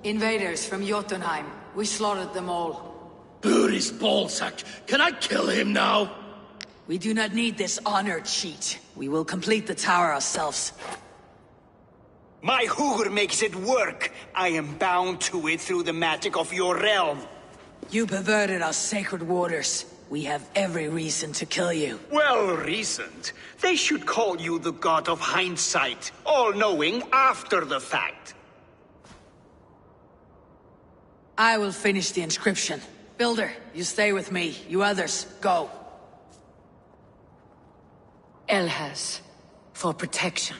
Invaders from Jotunheim. We slaughtered them all. Booty's ballsack. Can I kill him now? We do not need this honor cheat. We will complete the tower ourselves. My Hugr makes it work. I am bound to it through the magic of your realm. You perverted our sacred waters. We have every reason to kill you. Well reasoned. They should call you the god of hindsight, all-knowing after the fact. I will finish the inscription. Builder, you stay with me. You others, go. Elhas, For protection.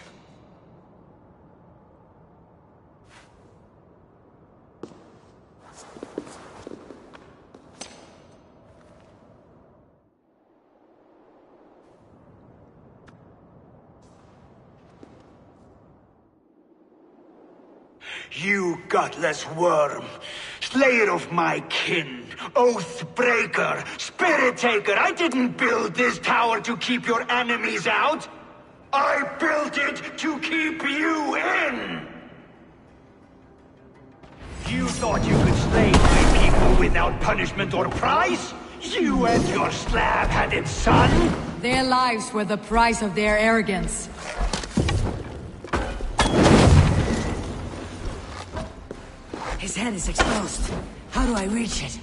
You gutless worm! Slayer of my kin! Oath breaker! Spirit taker! I didn't build this tower to keep your enemies out! I built it to keep you in! You thought you could slay my people without punishment or price? You and your slab-headed son? Their lives were the price of their arrogance. His head is exposed. How do I reach it?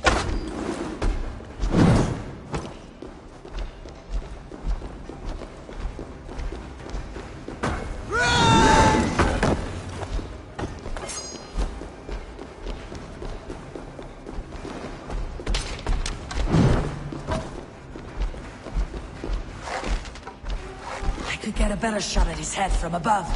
I could get a better shot at his head from above.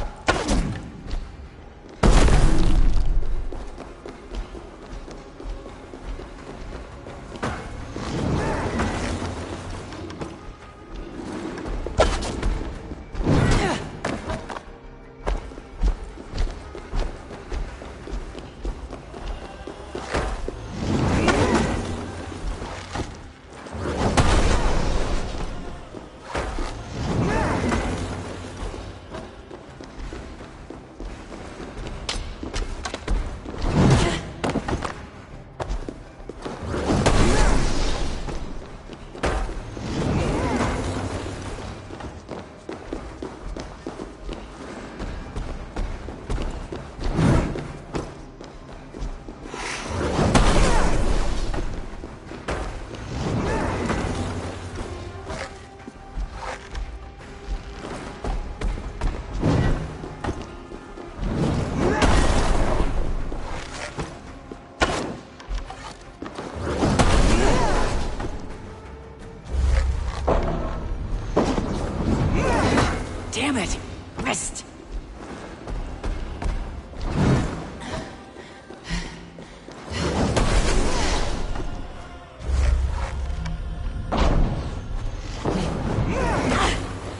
Damn it! Missed!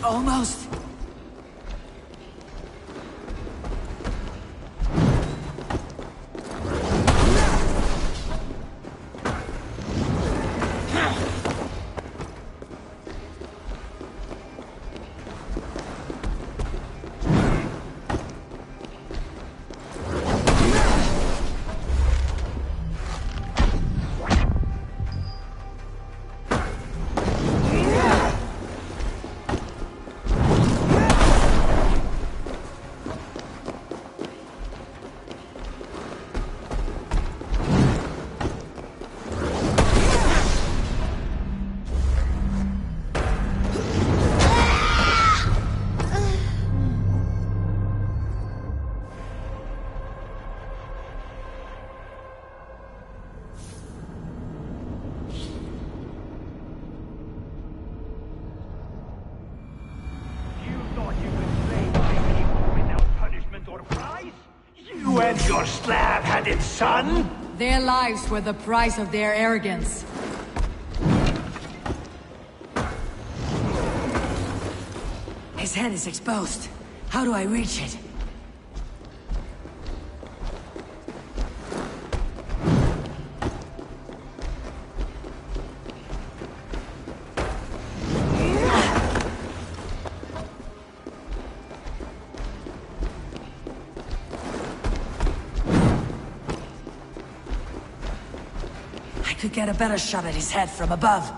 Almost! You and your slab-headed son? Their lives were the price of their arrogance. His head is exposed. How do I reach it? I could get a better shot at his head from above.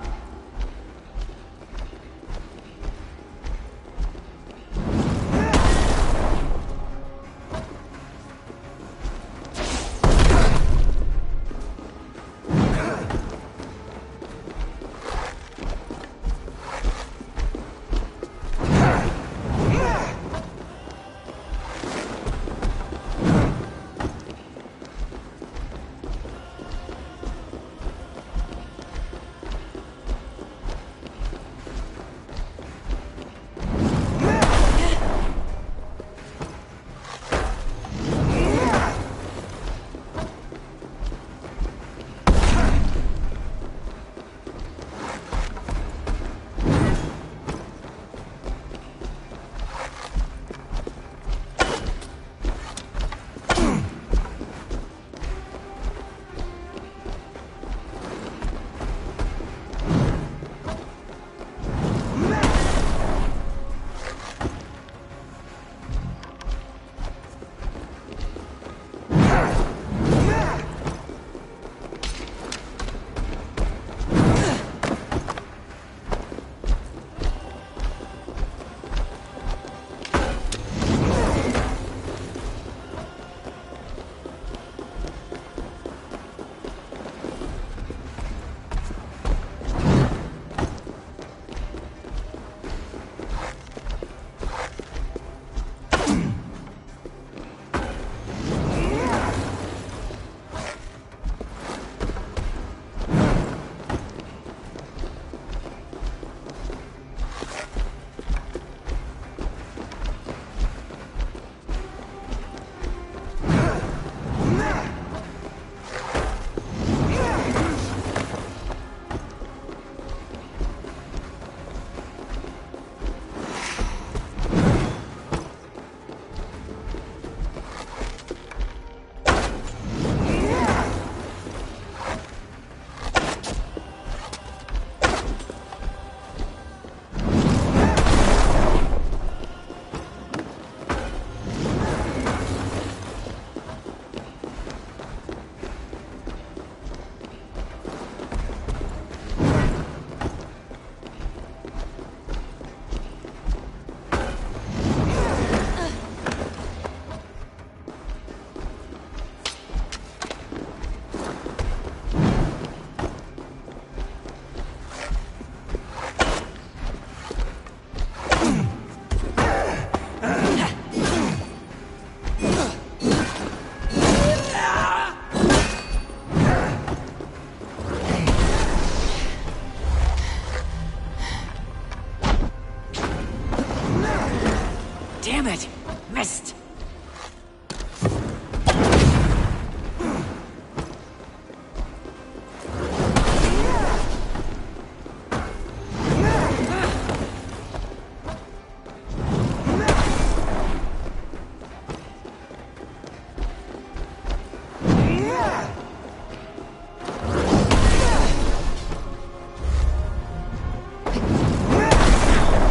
Damn it! Missed!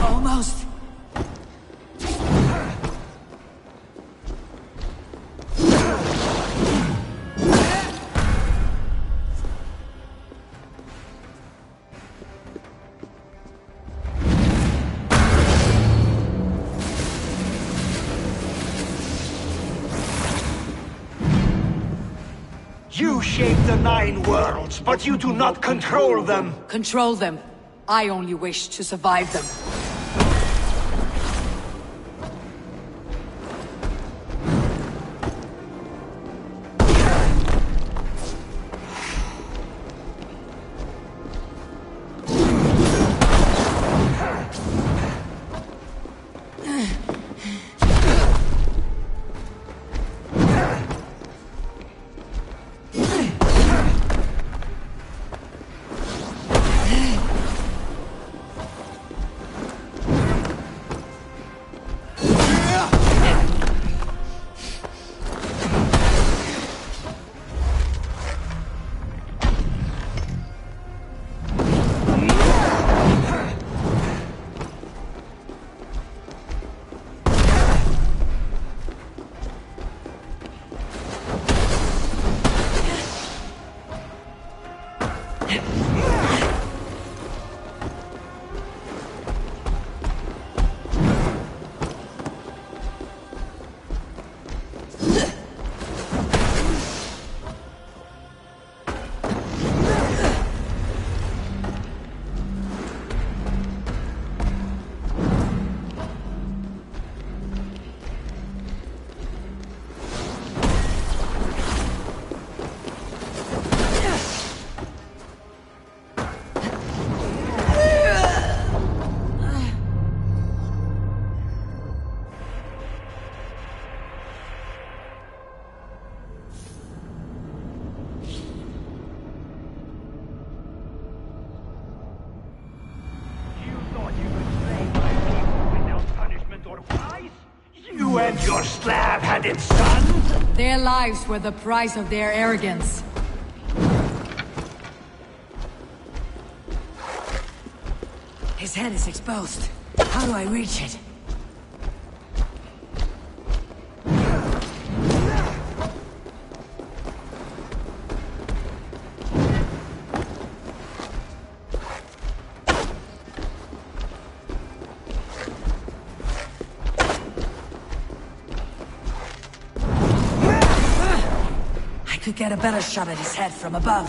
Almost. You shape the 9 worlds, but you do not control them. Control them. I only wish to survive them. You and your slab had it stunned? Their lives were the price of their arrogance. His head is exposed. How do I reach it? I could get a better shot at his head from above.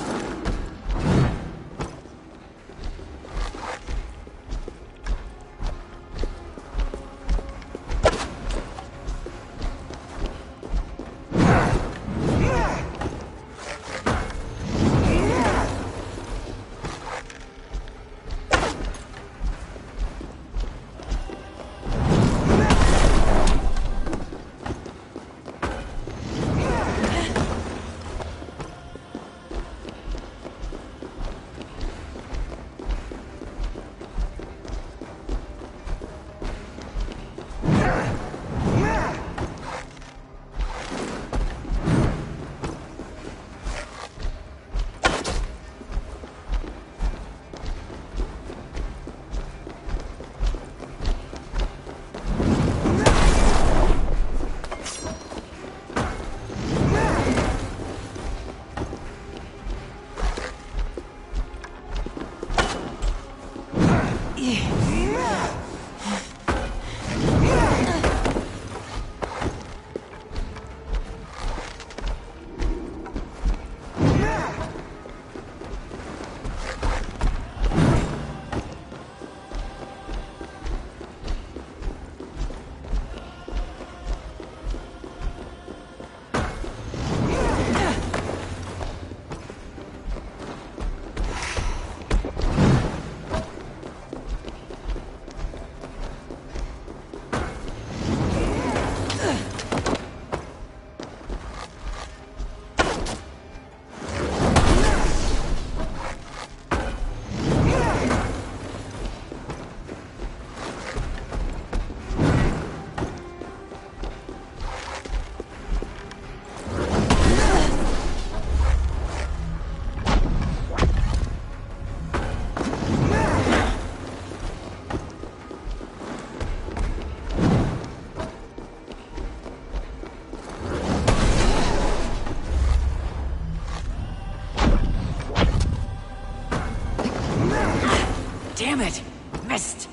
Damn it! Missed!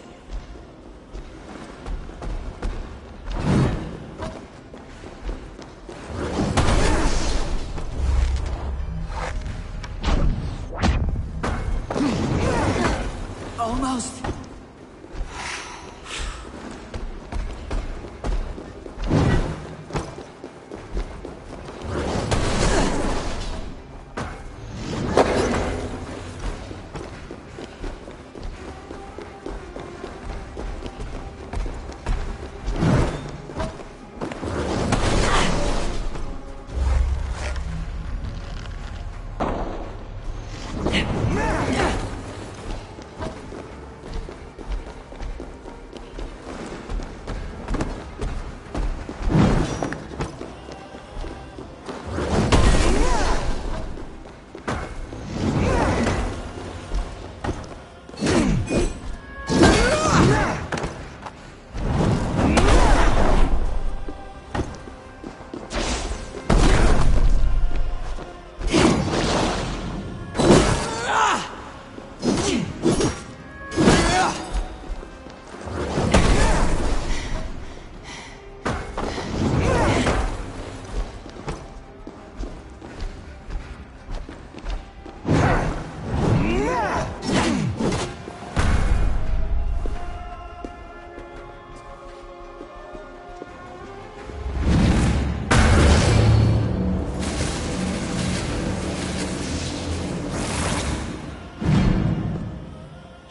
Almost.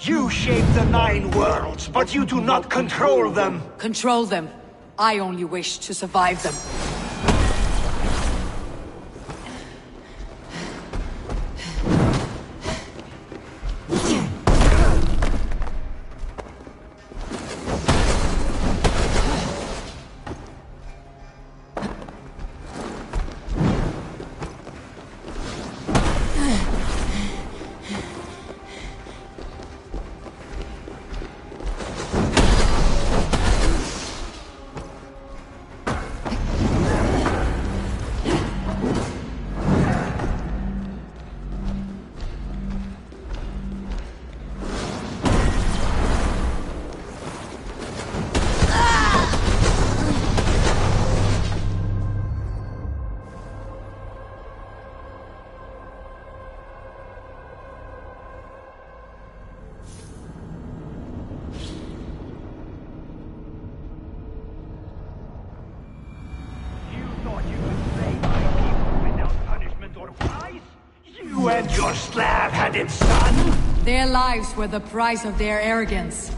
You shape the 9 worlds, but you do not control them. Control them. I only wish to survive them. You and your slab-handed son? Their lives were the price of their arrogance.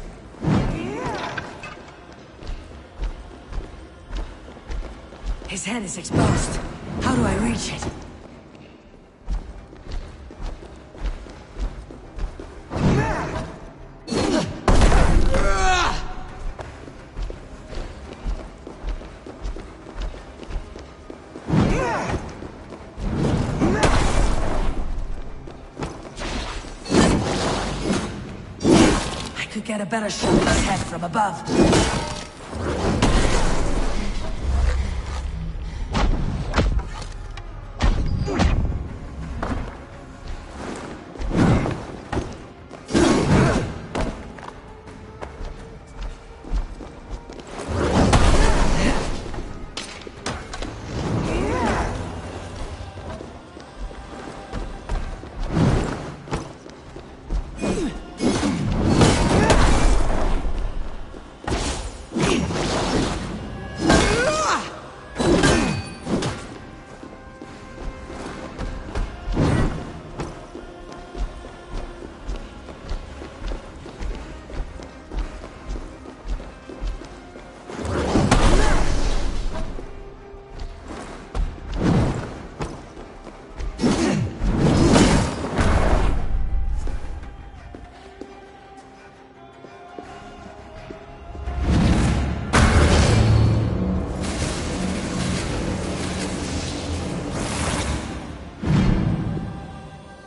His head is exposed. How do I reach it? Could get a better shot at his head from above.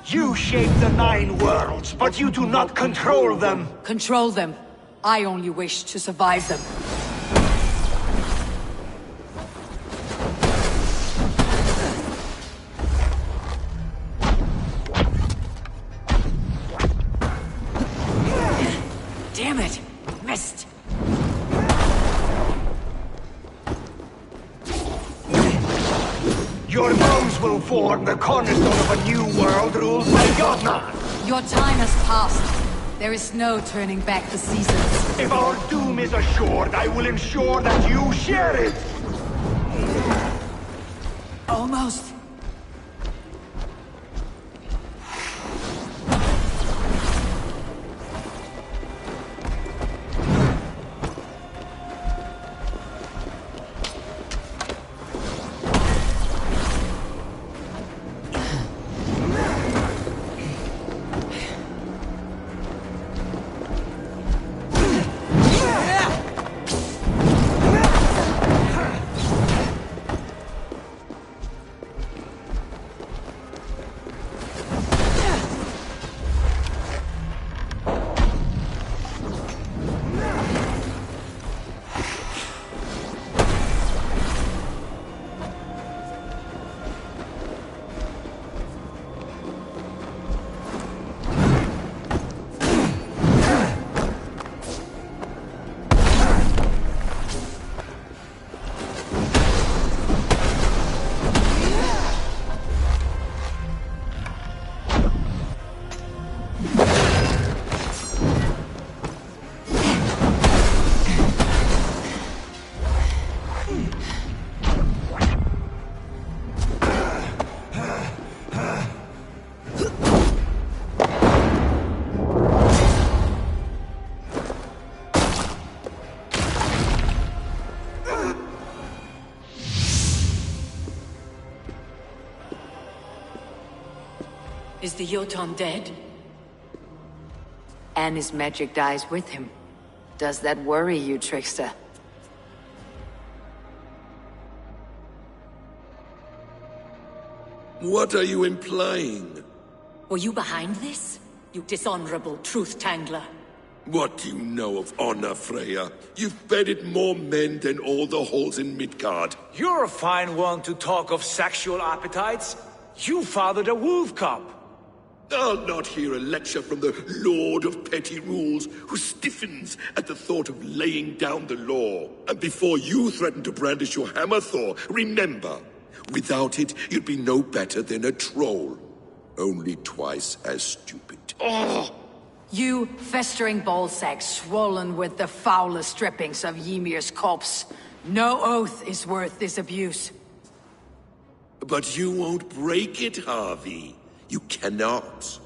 You shape the 9 worlds, but you do not control them. Control them. I only wish to survive them. Your bones will form the cornerstone of a new world ruled by Jotnar. Your time has passed. There is no turning back the seasons. If our doom is assured, I will ensure that you share it! Almost. Is the Jotun dead? And his magic dies with him. Does that worry you, trickster? What are you implying? Were you behind this? You dishonorable truth-tangler. What do you know of honor, Freya? You've bedded more men than all the halls in Midgard. You're a fine one to talk of sexual appetites. You fathered a wolf cub. I'll not hear a lecture from the Lord of Petty Rules, who stiffens at the thought of laying down the law. And before you threaten to brandish your hammer, Thor, remember, without it, you'd be no better than a troll. Only twice as stupid. Oh! You festering ballsack swollen with the foulest drippings of Ymir's corpse. No oath is worth this abuse. But you won't break it, Harvey. You cannot.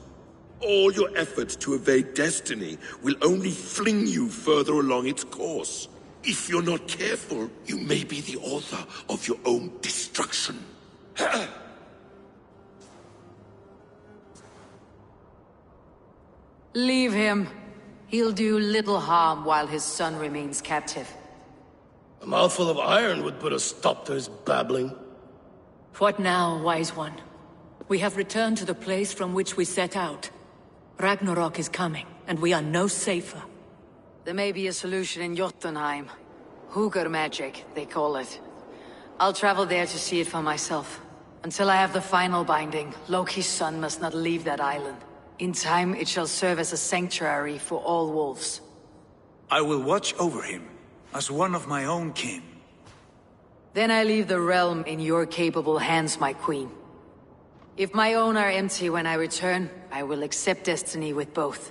All your efforts to evade destiny will only fling you further along its course. If you're not careful, you may be the author of your own destruction. Leave him. He'll do little harm while his son remains captive. A mouthful of iron would put a stop to his babbling. What now, wise one? We have returned to the place from which we set out. Ragnarok is coming, and we are no safer. There may be a solution in Jotunheim. Hugr magic, they call it. I'll travel there to see it for myself. Until I have the final binding, Loki's son must not leave that island. In time, it shall serve as a sanctuary for all wolves. I will watch over him, as one of my own kin. Then I leave the realm in your capable hands, my queen. If my own are empty when I return, I will accept destiny with both.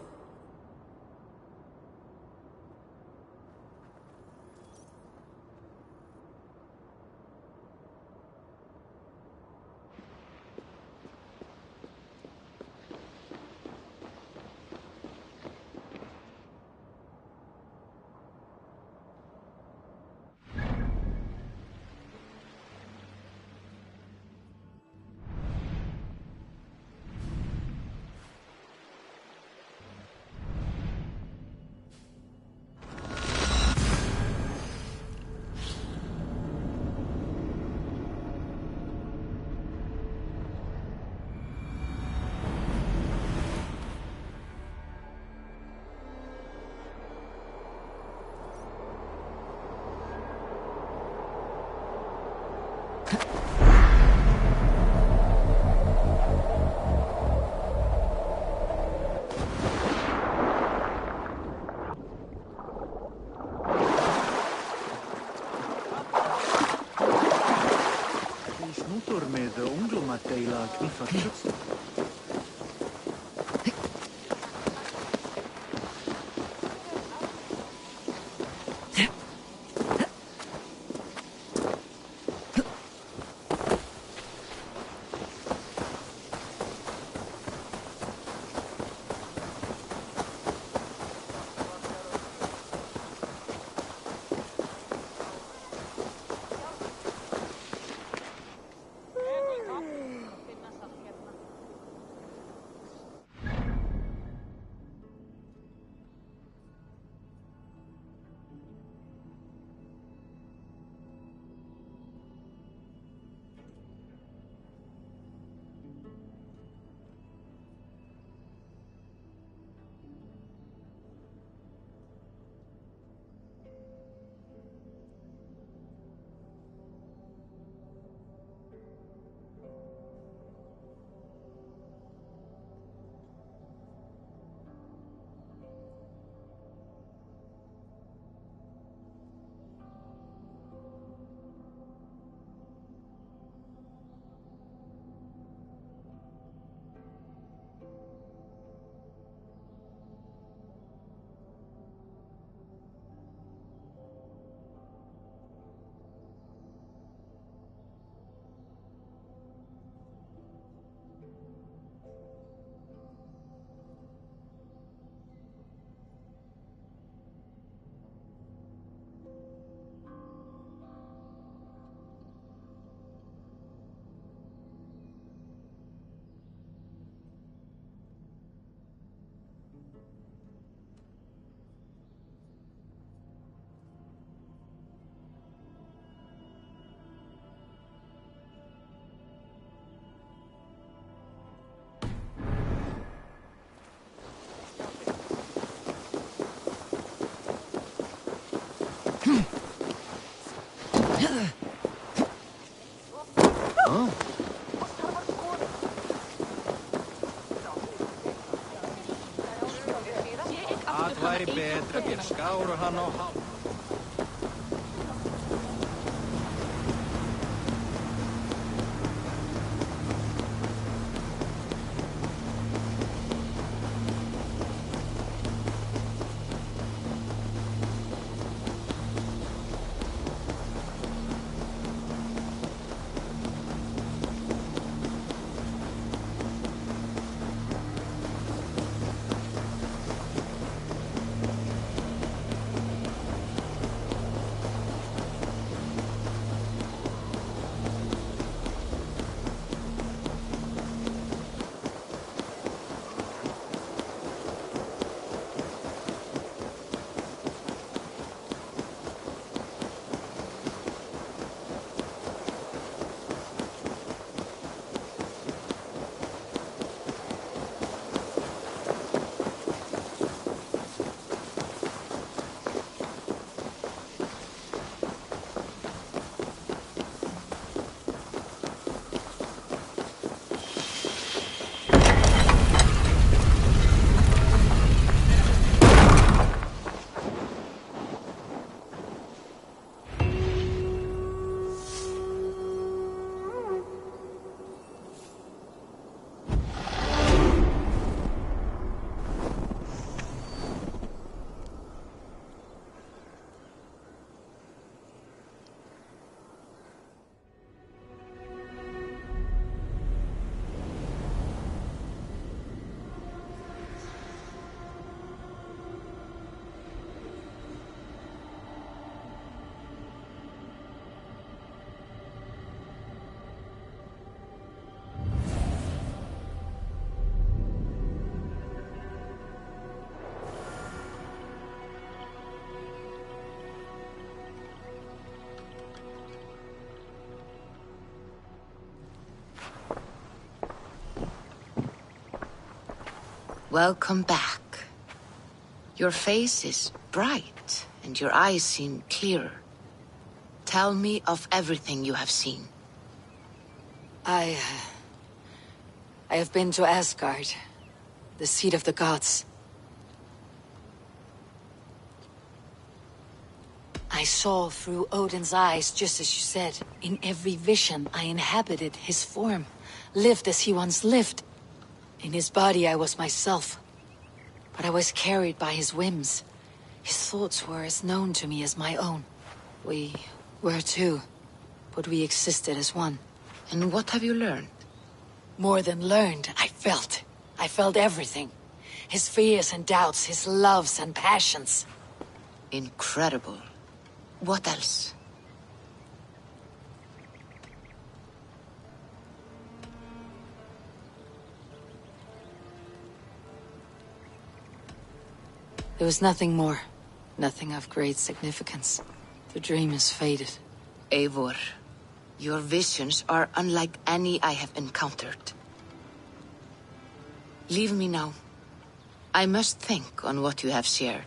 man knuffar truts. Það væri betra fyrir skáru hann á hálf. Welcome back. Your face is bright, and your eyes seem clearer. Tell me of everything you have seen. I have been to Asgard, the seat of the gods. I saw through Odin's eyes, just as you said. In every vision, I inhabited his form, lived as he once lived. In his body, I was myself. But I was carried by his whims. His thoughts were as known to me as my own. We were two, but we existed as one. And what have you learned? More than learned, I felt. I felt everything. His fears and doubts, his loves and passions. Incredible. What else? There was nothing more. Nothing of great significance. The dream is faded. Eivor, your visions are unlike any I have encountered. Leave me now. I must think on what you have shared.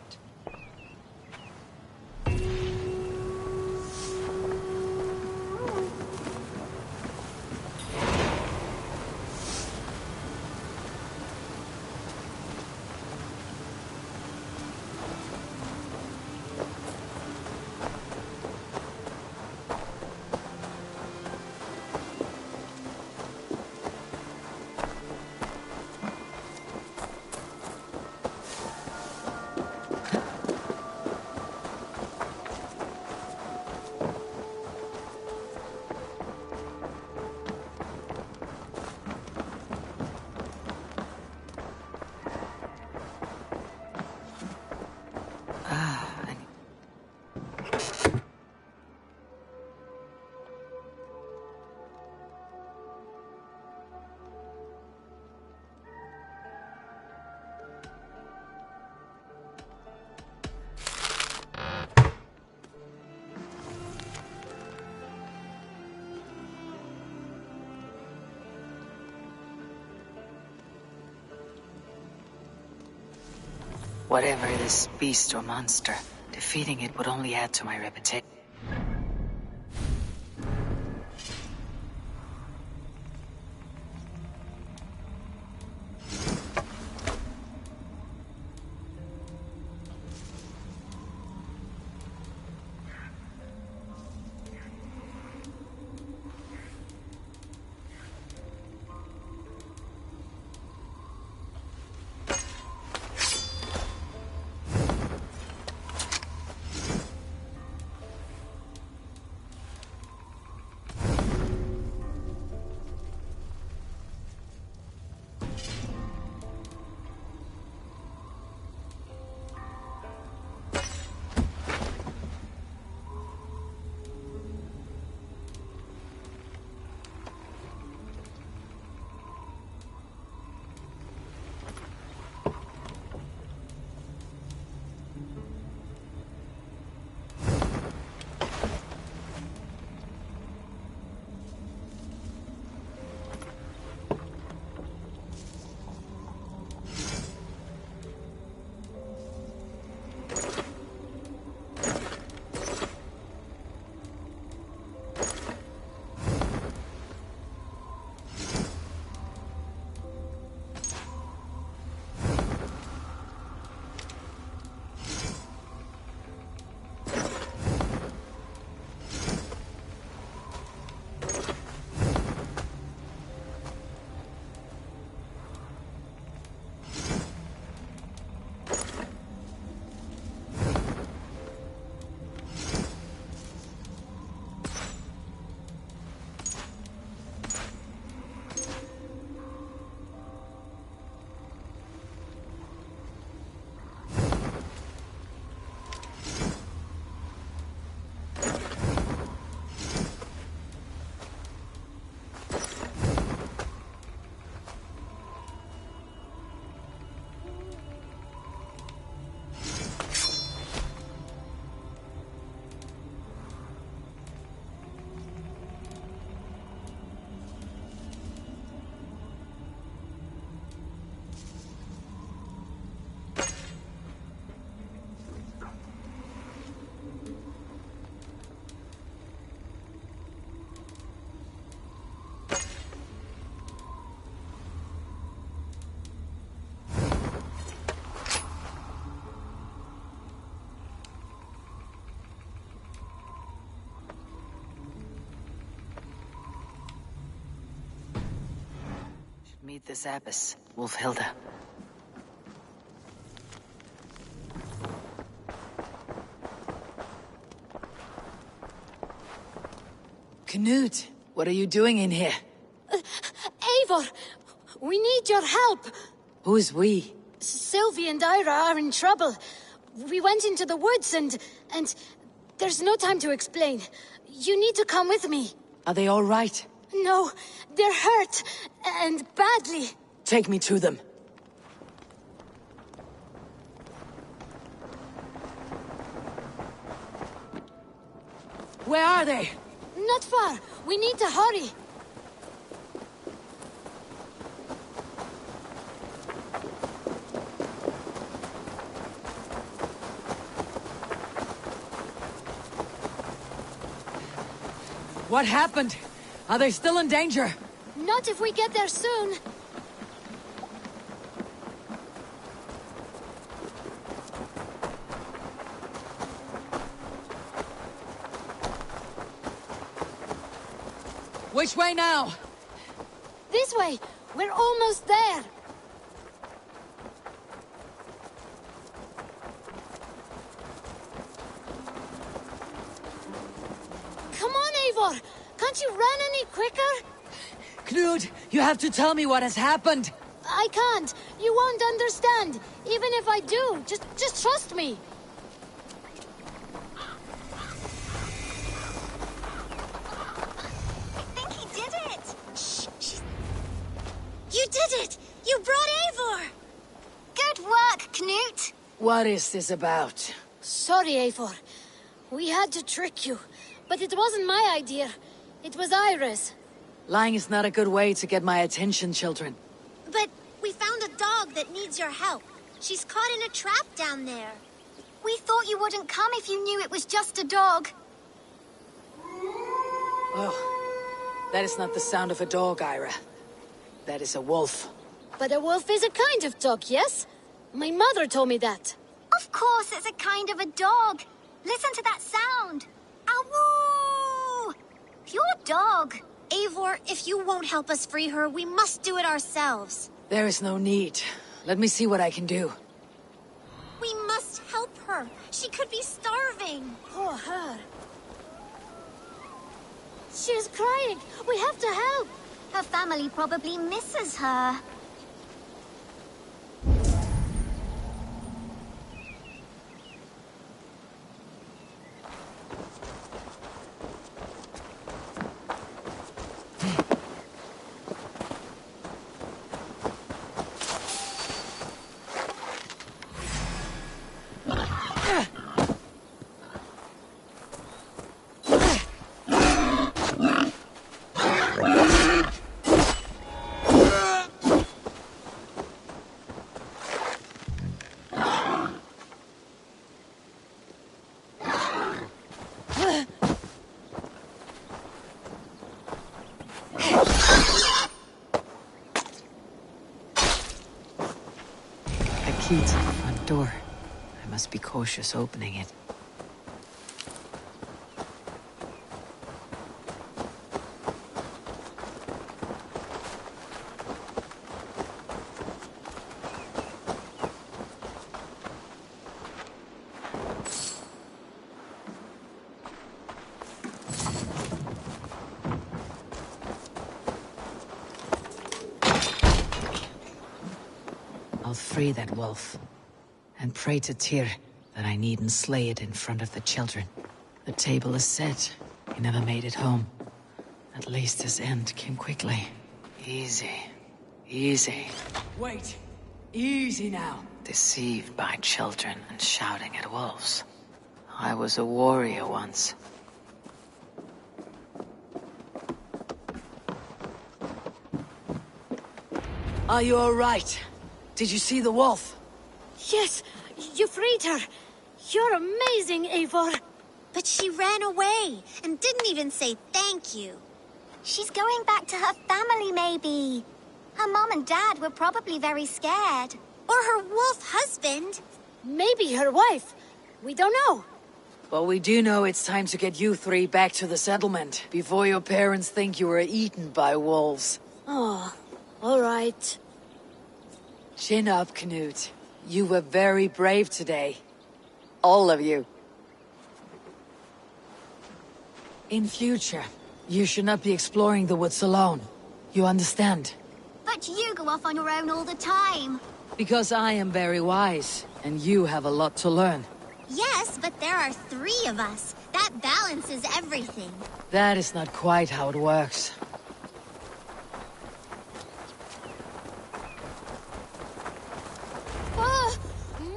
Whatever this beast or monster, defeating it would only add to my reputation. Meet this abbess, Wolfhilda. Knut, what are you doing in here? Eivor, we need your help. Who's we? Sylvie and Ira are in trouble. We went into the woods and there's no time to explain. You need to come with me. Are they all right? No, they're hurt, and badly. Take me to them. Where are they? Not far. We need to hurry. What happened? Are they still in danger? Not if we get there soon. Which way now? This way. We're almost there. Come on, Eivor. Can't you run any quicker? Knut, you have to tell me what has happened. I can't. You won't understand. Even if I do, just trust me. I think he did it. Shh. You did it. You brought Eivor. Good work, Knut. What is this about? Sorry, Eivor. We had to trick you. But it wasn't my idea. It was Ira's. Lying is not a good way to get my attention, children. But we found a dog that needs your help. She's caught in a trap down there. We thought you wouldn't come if you knew it was just a dog. Oh, that is not the sound of a dog, Ira. That is a wolf. But a wolf is a kind of dog, yes? My mother told me that. Of course it's a kind of a dog. Listen to that sound. Awoo! Pure dog. Eivor, if you won't help us free her, we must do it ourselves. There is no need. Let me see what I can do. We must help her. She could be starving. Poor her. She's crying. We have to help. Her family probably misses her. Key to the front door. I must be cautious opening it. I'll free that wolf, and pray to Tyr that I needn't slay it in front of the children. The table is set. He never made it home. At least his end came quickly. Easy. Easy. Wait. Easy now. Deceived by children and shouting at wolves. I was a warrior once. Are you all right? Did you see the wolf? Yes, you freed her. You're amazing, Eivor. But she ran away and didn't even say thank you. She's going back to her family, maybe. Her mom and dad were probably very scared. Or her wolf husband. Maybe her wife. We don't know. Well, we do know it's time to get you three back to the settlement before your parents think you were eaten by wolves. Oh, All right. Chin up, Knut. You were very brave today. All of you. In future, you should not be exploring the woods alone. You understand? But you go off on your own all the time. Because I am very wise, and you have a lot to learn. Yes, but there are 3 of us. That balances everything. That is not quite how it works.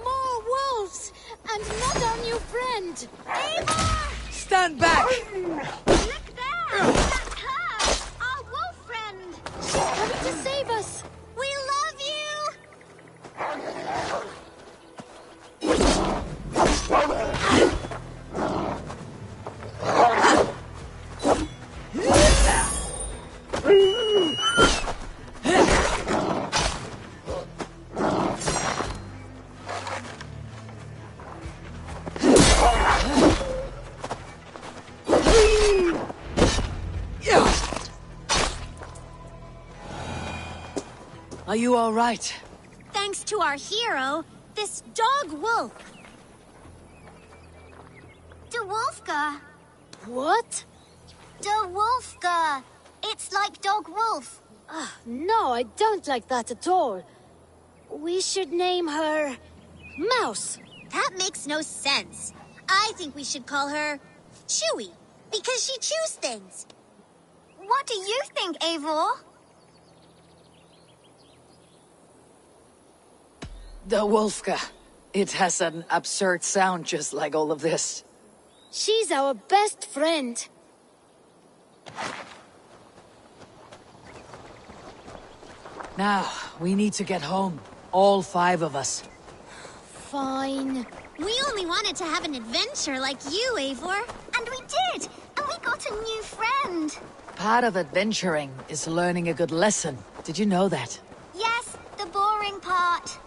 More wolves! And not our new friend! Eivor! Stand back! Look there! That's her! Our wolf friend! She's coming to save us! We love you! Are you all right? Thanks to our hero, this dog wolf. De Wolfka. What? De Wolfka. It's like dog wolf. No, I don't like that at all. We should name her... Mouse. That makes no sense. I think we should call her Chewy, because she chews things. What do you think, Eivor? The Wolfka. It has an absurd sound just like all of this. She's our best friend. Now, we need to get home. All 5 of us. Fine. We only wanted to have an adventure like you, Eivor. And we did! And we got a new friend. Part of adventuring is learning a good lesson. Did you know that? Yes, the boring part.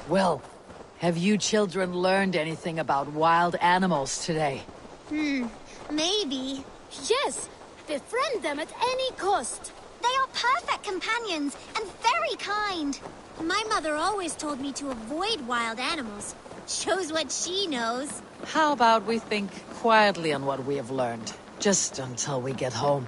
Well, have you children learned anything about wild animals today? Maybe. Yes! Befriend them at any cost! They are perfect companions and very kind. My mother always told me to avoid wild animals. Shows what she knows. How about we think quietly on what we have learned? Just until we get home.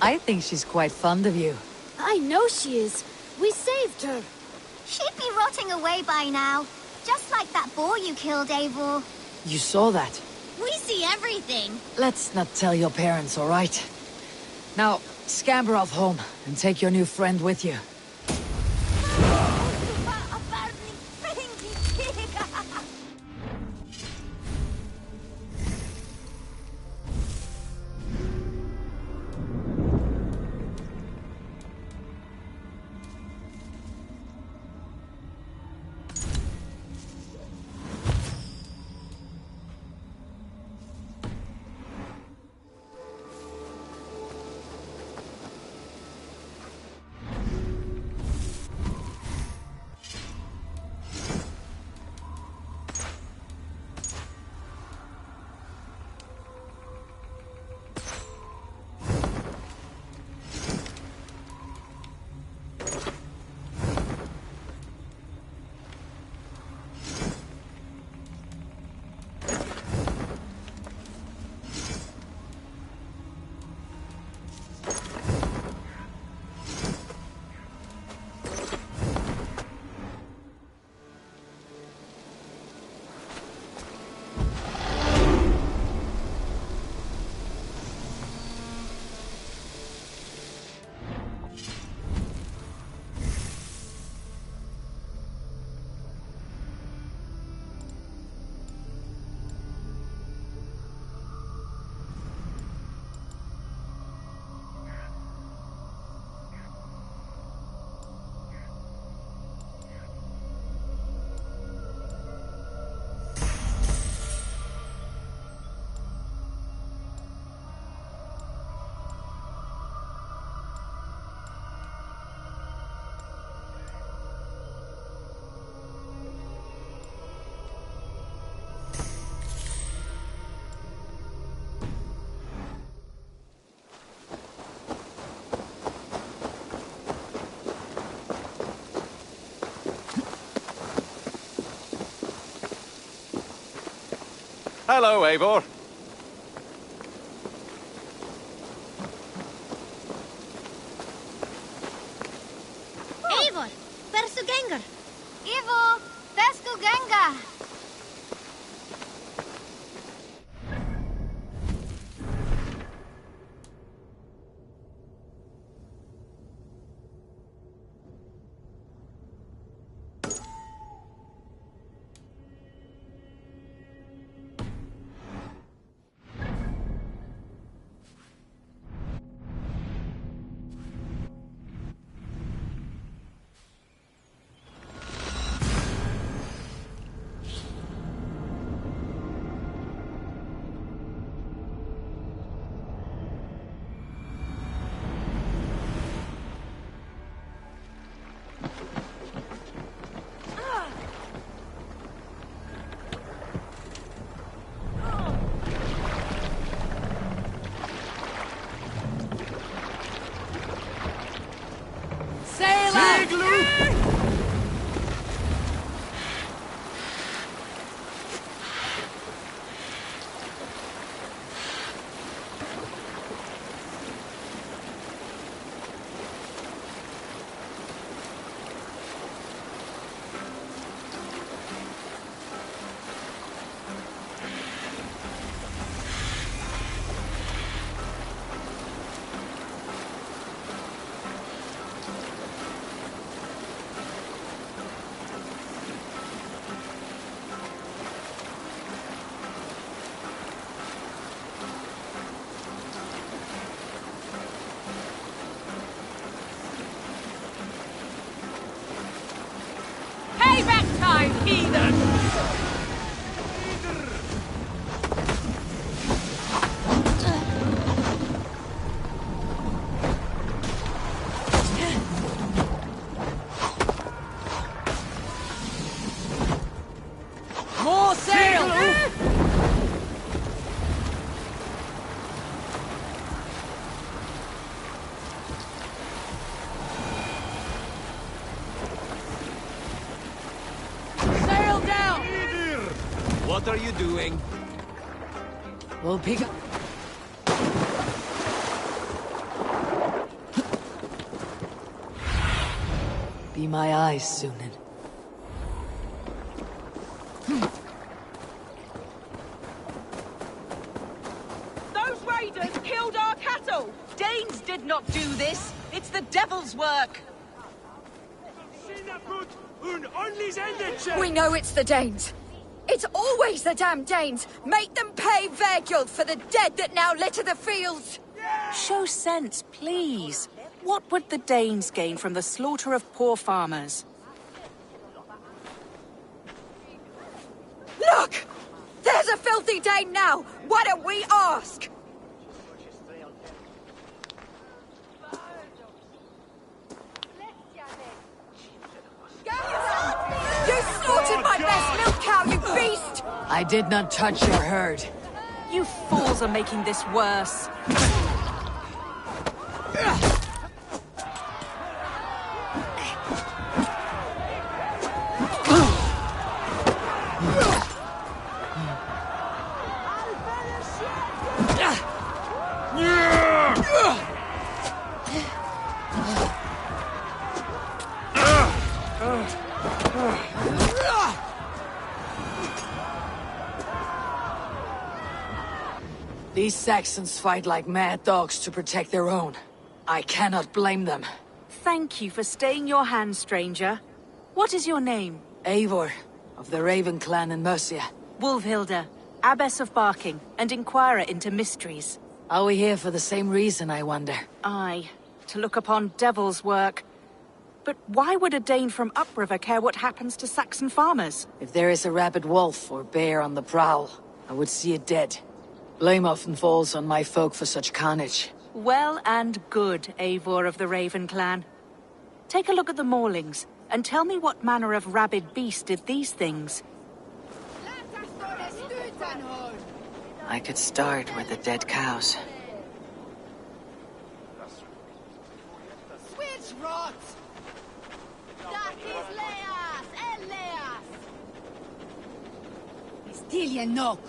I think she's quite fond of you. I know she is. We saved her. She'd be rotting away by now. Just like that boar you killed, Eivor. You saw that? We see everything. Let's not tell your parents, all right? Now, scamper off home and take your new friend with you. Hello, Eivor. Eivor, Persu Gengar. Eivor, Persu Gengar. Payback time, heathen! More sail! Sail down! What are you doing? We'll pick up. Be my eyes, Sunan. Those raiders killed our cattle! Danes did not do this! It's the devil's work! We know it's the Danes. It's always the damn Danes. Make them pay Verguld for the dead that now litter the fields. Show sense, please. What would the Danes gain from the slaughter of poor farmers? Look! There's a filthy Dane now! Why don't we ask? You slaughtered my best milk cow, you beast! I did not touch your herd. You fools are making this worse. These Saxons fight like mad dogs to protect their own. I cannot blame them. Thank you for staying your hand, stranger. What is your name? Eivor, of the Raven clan in Mercia. Wolfhilda, Abbess of Barking, and Inquirer into mysteries. Are we here for the same reason, I wonder? Aye, to look upon devil's work. But why would a Dane from upriver care what happens to Saxon farmers? If there is a rabid wolf or bear on the prowl, I would see it dead. Blame often falls on my folk for such carnage. Well and good, Eivor of the Raven clan. Take a look at the maulings, and tell me what manner of rabid beast did these things. I could start with the dead cows. Switch rot! That is Leas! Elias! Still ye knock.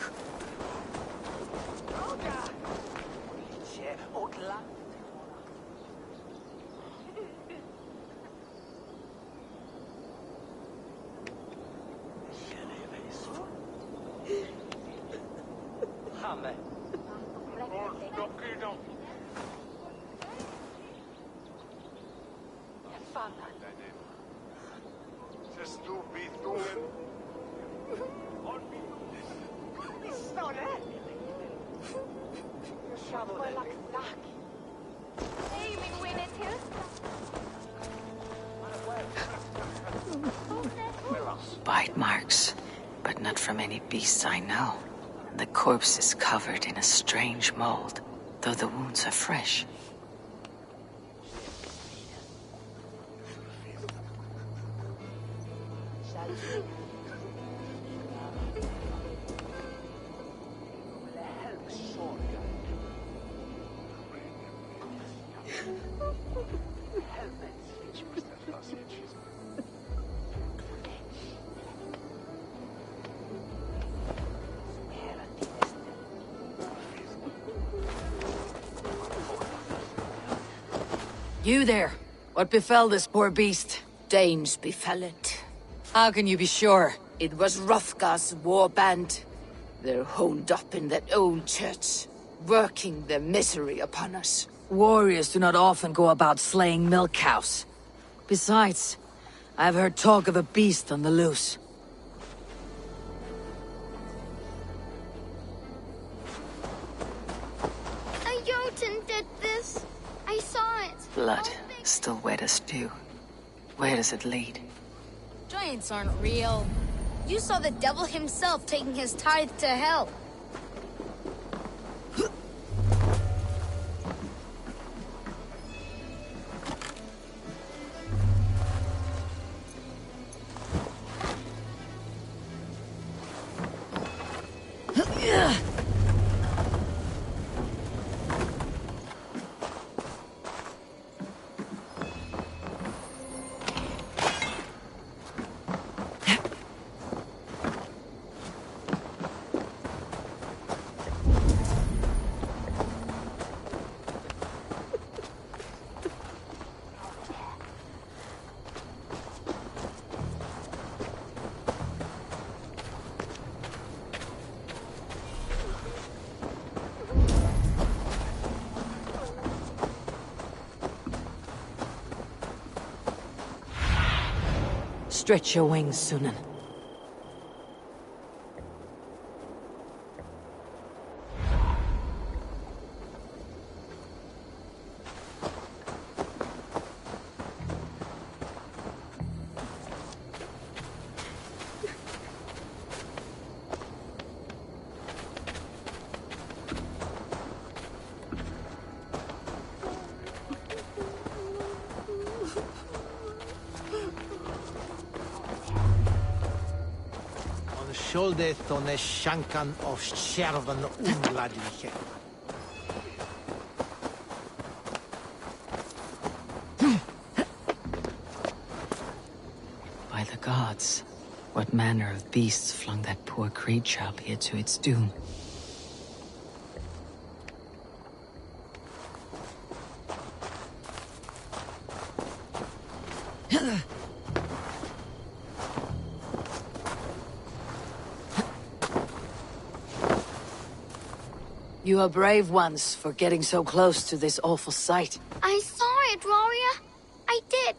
Bite marks, but not from any beasts I know. The corpse is covered in a strange mold, though the wounds are fresh. You there. What befell this poor beast? Danes befell it. How can you be sure? It was Hrothgar's war band. They're honed up in that old church, working their misery upon us. Warriors do not often go about slaying milk cows. Besides, I've heard talk of a beast on the loose. A Jotun did this. I saw it. Blood, still wet as dew. Where does it lead? Giants aren't real. You saw the devil himself taking his tithe to hell. Stretch your wings, Sunan. Skjoldet on shankan of Scherven ungladliche. By the gods, what manner of beasts flung that poor creature up here to its doom? You are brave ones for getting so close to this awful sight. I saw it, Roria. I did.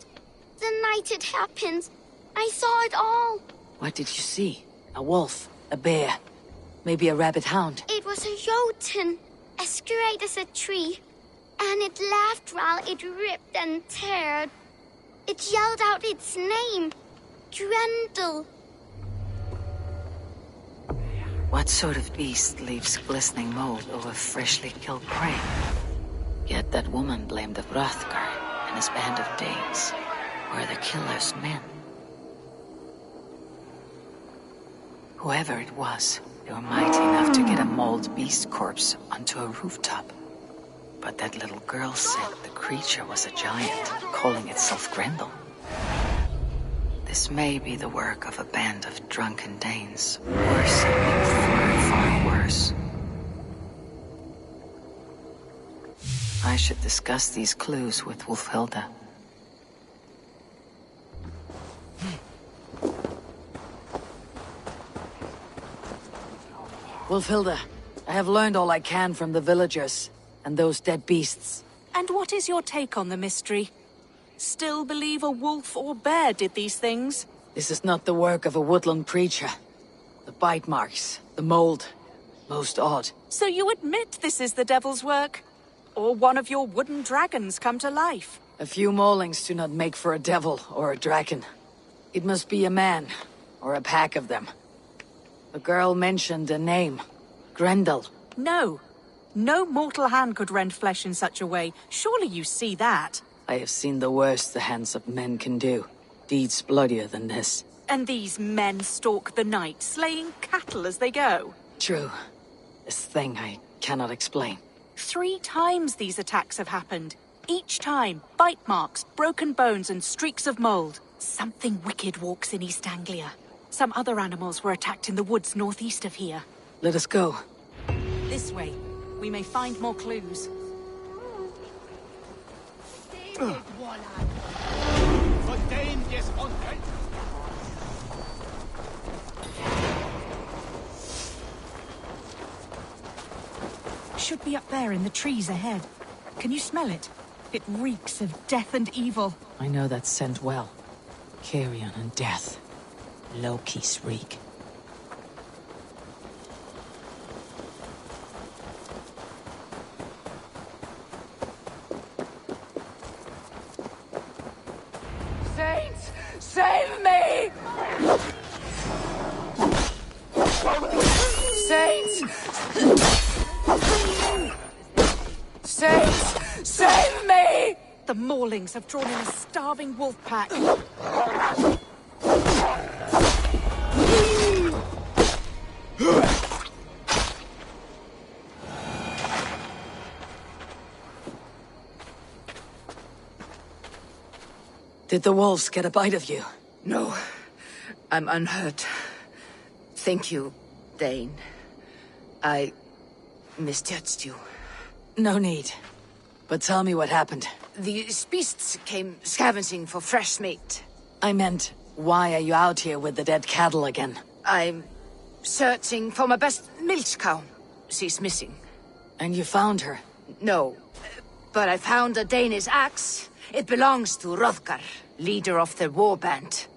The night it happened. I saw it all. What did you see? A wolf? A bear? Maybe a rabbit hound? It was a Jotun, as straight as a tree. And it laughed while it ripped and teared. It yelled out its name. Drendel. What sort of beast leaves glistening mold over freshly killed prey? Yet that woman blamed the Hrothgar and his band of Danes. Were the killer's men? Whoever it was, they were mighty enough to get a mauled beast corpse onto a rooftop. But that little girl said the creature was a giant, calling itself Grendel. This may be the work of a band of drunken Danes. Worse, far, far worse. I should discuss these clues with Wulfhilda. Wulfhilda, I have learned all I can from the villagers and those dead beasts. And what is your take on the mystery? Still believe a wolf or bear did these things? This is not the work of a woodland preacher. The bite marks, the mold, most odd. So you admit this is the devil's work? Or one of your wooden dragons come to life? A few maulings do not make for a devil or a dragon. It must be a man, or a pack of them. The girl mentioned a name. Grendel. No. No mortal hand could rend flesh in such a way. Surely you see that. I have seen the worst the hands of men can do. Deeds bloodier than this. And these men stalk the night, slaying cattle as they go. True. This thing I cannot explain. 3 times these attacks have happened. Each time, bite marks, broken bones, and streaks of mold. Something wicked walks in East Anglia. Some other animals were attacked in the woods northeast of here. Let us go. This way. We may find more clues. Should be up there in the trees ahead. Can you smell it? It reeks of death and evil. I know that scent well. Carrion and death. Loki's reek. Saints, save me! Saints! Saints, save me! The maulings have drawn in a starving wolf pack. Did the wolves get a bite of you? No, I'm unhurt. Thank you, Dane. I misjudged you. No need. But tell me what happened. These beasts came scavenging for fresh meat. I meant, why are you out here with the dead cattle again? I'm searching for my best milch cow. She's missing. And you found her? No, but I found a Danish axe. It belongs to Hrothgar, leader of the warband.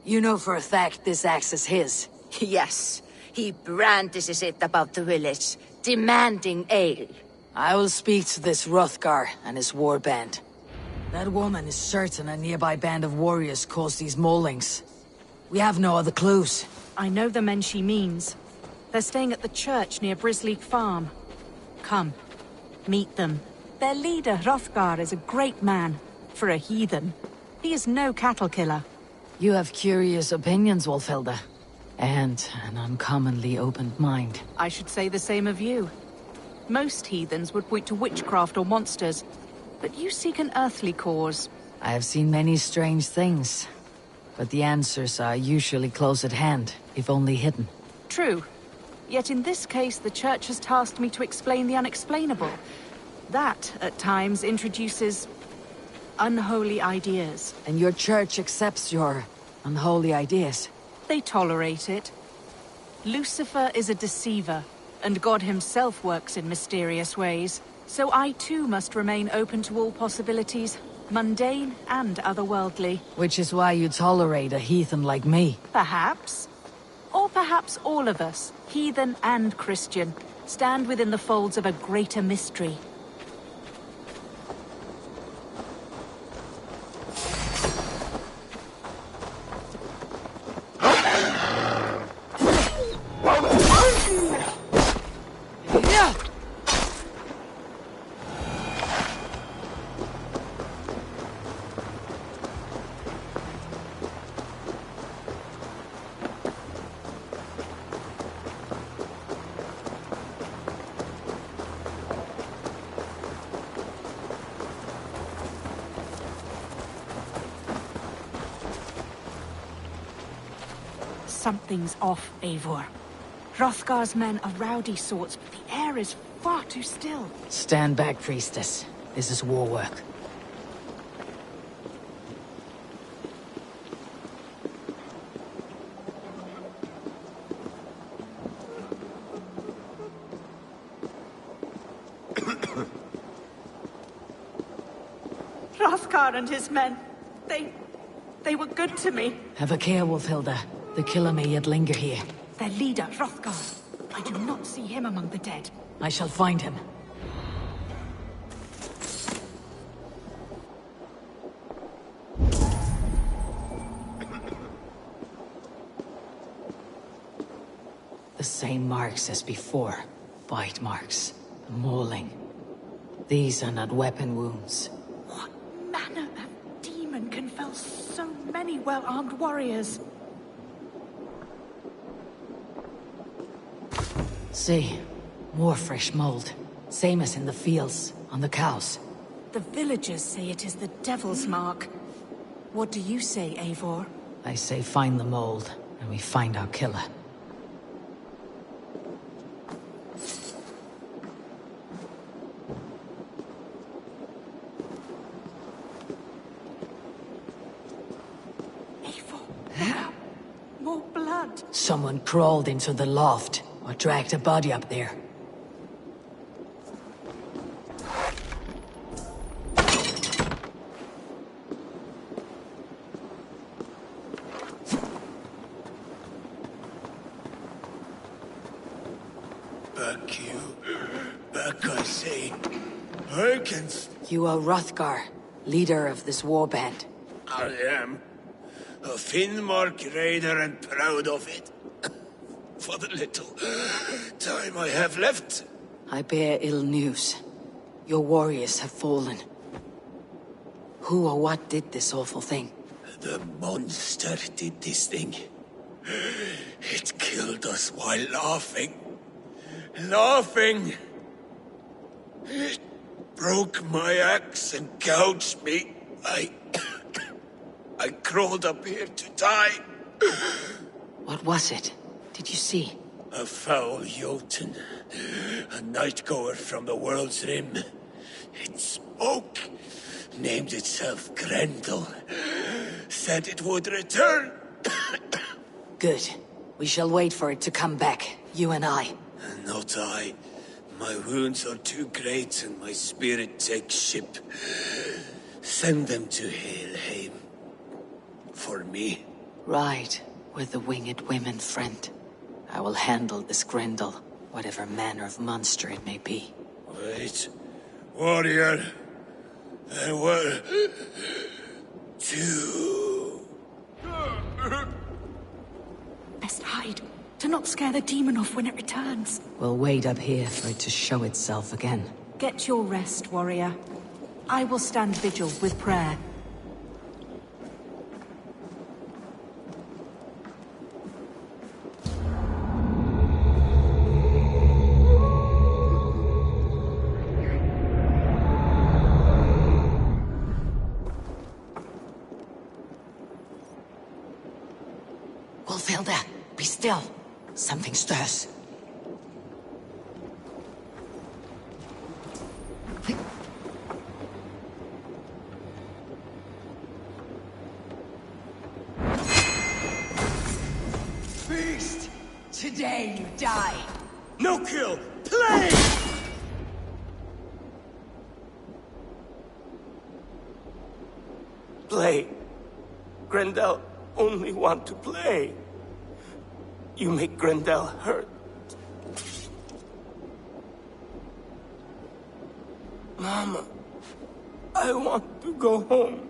You know for a fact this axe is his? Yes. He brandishes it about the village, demanding ale. I will speak to this Hrothgar and his warband. That woman is certain a nearby band of warriors caused these maulings. We have no other clues. I know the men she means. They're staying at the church near Brisleek Farm. Come, meet them. Their leader, Hrothgar, is a great man. For a heathen. He is no cattle killer. You have curious opinions, Wulfhilda. And an uncommonly opened mind. I should say the same of you. Most heathens would point to witchcraft or monsters, but you seek an earthly cause. I have seen many strange things, but the answers are usually close at hand, if only hidden. True. Yet in this case, the Church has tasked me to explain the unexplainable. That, at times, introduces unholy ideas. And your Church accepts your unholy ideas? They tolerate it. Lucifer is a deceiver, and God himself works in mysterious ways. So I too must remain open to all possibilities, mundane and otherworldly. Which is why you tolerate a heathen like me. Perhaps. Or perhaps all of us, heathen and Christian, stand within the folds of a greater mystery. Something's off, Eivor. Hrothgar's men are rowdy sorts, but the air is far too still. Stand back, priestess. This is war work. Hrothgar and his men, they were good to me. Have a care, Wolfhilda. The killer may yet linger here. Their leader, Hrothgar. I do not see him among the dead. I shall find him. The same marks as before. Bite marks. Mauling. These are not weapon wounds. What manner of demon can fell so many well-armed warriors? See, more fresh mold. Same as in the fields, on the cows. The villagers say it is the Devil's Mark. What do you say, Eivor? I say find the mold, and we find our killer. Eivor, more blood. Someone crawled into the loft, or dragged a body up there. Back, I say. Harkins. You are Hrothgar, leader of this warband. I am. A Finnmark raider and proud of it. For the little time I have left. I bear ill news. Your warriors have fallen. Who or what did this awful thing? The monster did this thing. It killed us while laughing. Laughing! It broke my axe and gouged me. I crawled up here to die. What was it? Did you see? A foul Jotun. A night-goer from the world's rim. It spoke. Named itself Grendel. Said it would return. Good. We shall wait for it to come back, you and I. Not I. My wounds are too great and my spirit takes ship. Send them to Helheim. For me. Ride with the winged women, friend. I will handle this Grendel, whatever manner of monster it may be. Wait. Warrior. There were... two. Best hide, to not scare the demon off when it returns. We'll wait up here for it to show itself again. Get your rest, warrior. I will stand vigil with prayer. Wolfhilda, be still. Something stirs. Beast! Today you die! No kill! Play! Play. Grendel only want to play. You make Grendel hurt. Mama, I want to go home.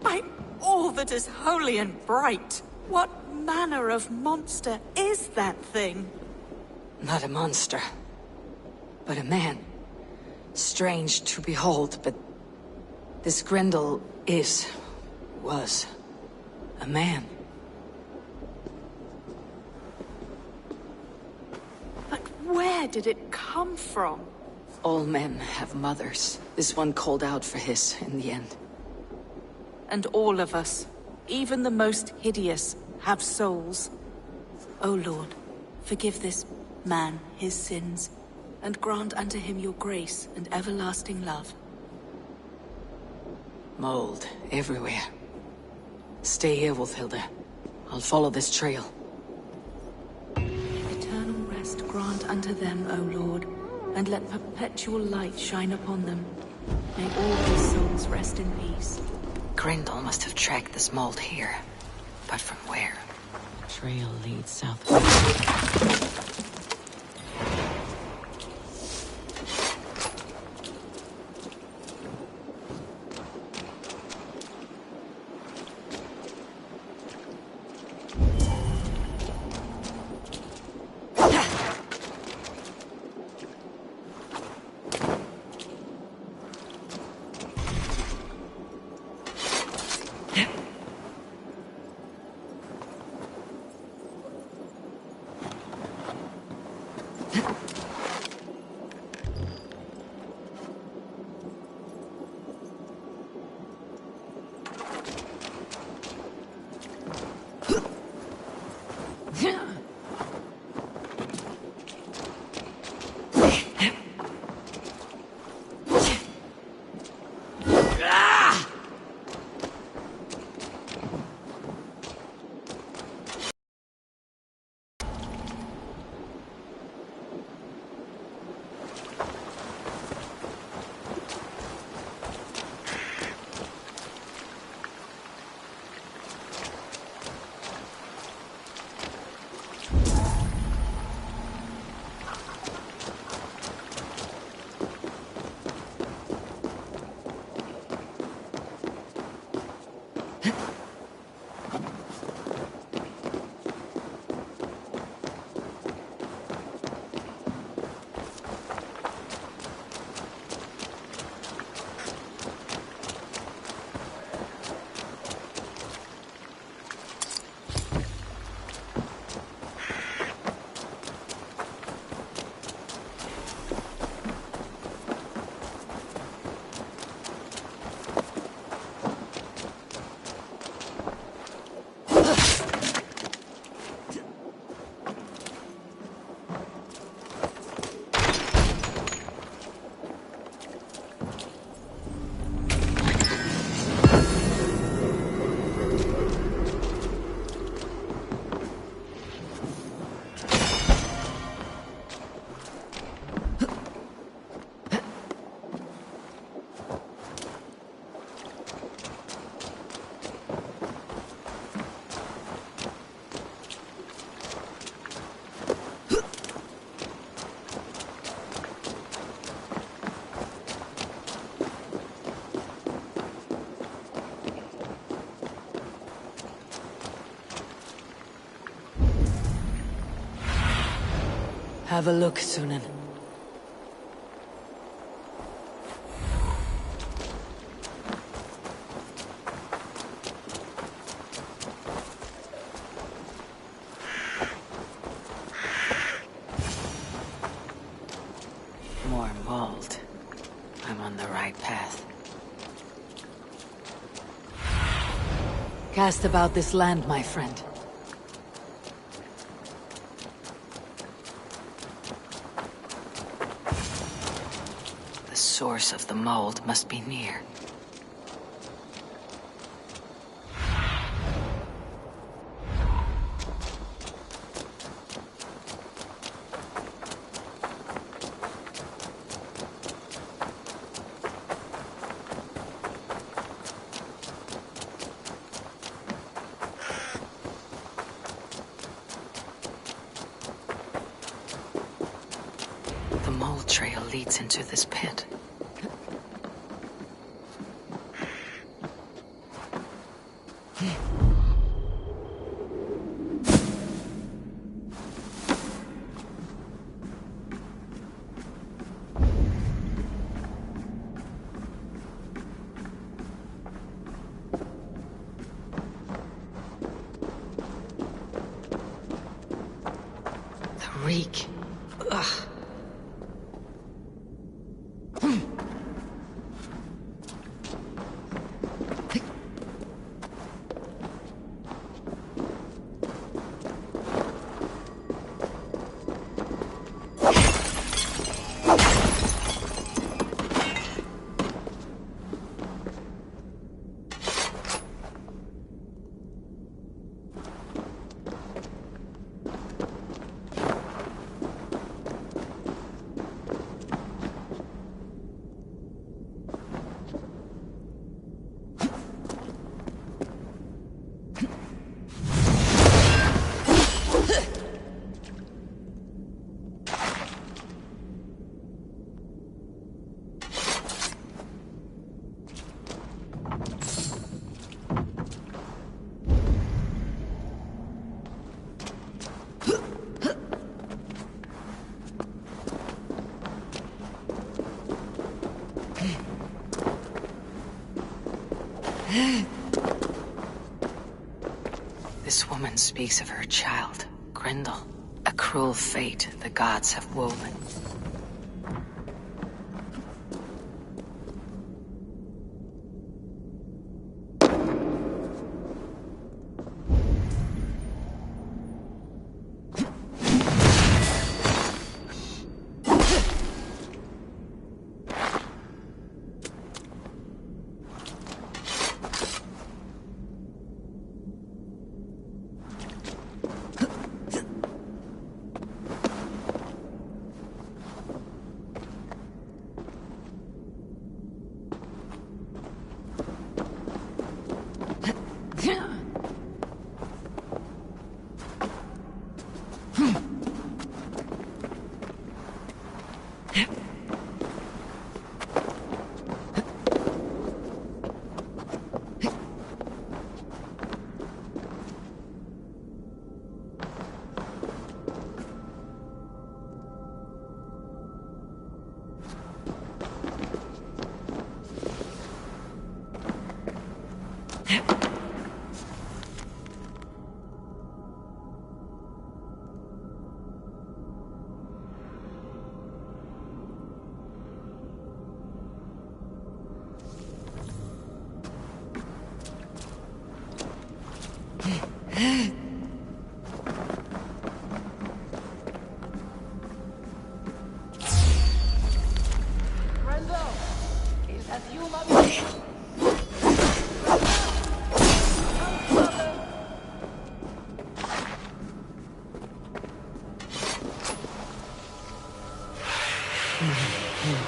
By all that is holy and bright, what manner of monster is that thing? Not a monster, but a man. Strange to behold, but this Grendel was a man. But where did it come from? All men have mothers. This one called out for his in the end. And all of us, even the most hideous, have souls. O Lord, forgive this man his sins, and grant unto him your grace and everlasting love. Mold everywhere. Stay here, Wolfhilda. I'll follow this trail. Eternal rest grant unto them, O Lord, and let perpetual light shine upon them. May all these souls rest in peace. Grendel must have tracked this mold here. But from where? Trail leads southwest. Have a look, Sunan. More mold. I'm on the right path. Cast about this land, my friend. The source of the mold must be near. The mole trail leads into this pit. The reek. Ugh. speaks of her child, Grendel. A cruel fate the gods have woven.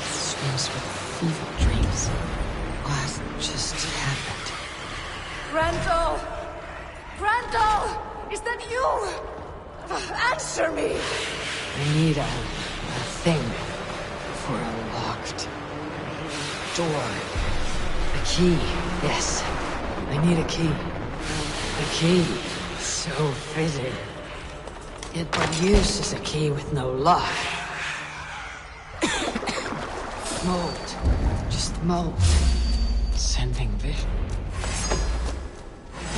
Swims with fever dreams. What just happened? Grendel! Grendel! Is that you? Answer me! I need a thing for a locked door. A key, yes. I need a key. A key. So fitting. Yet what use is a key with no lock? Mold. Just mold. Sending vision.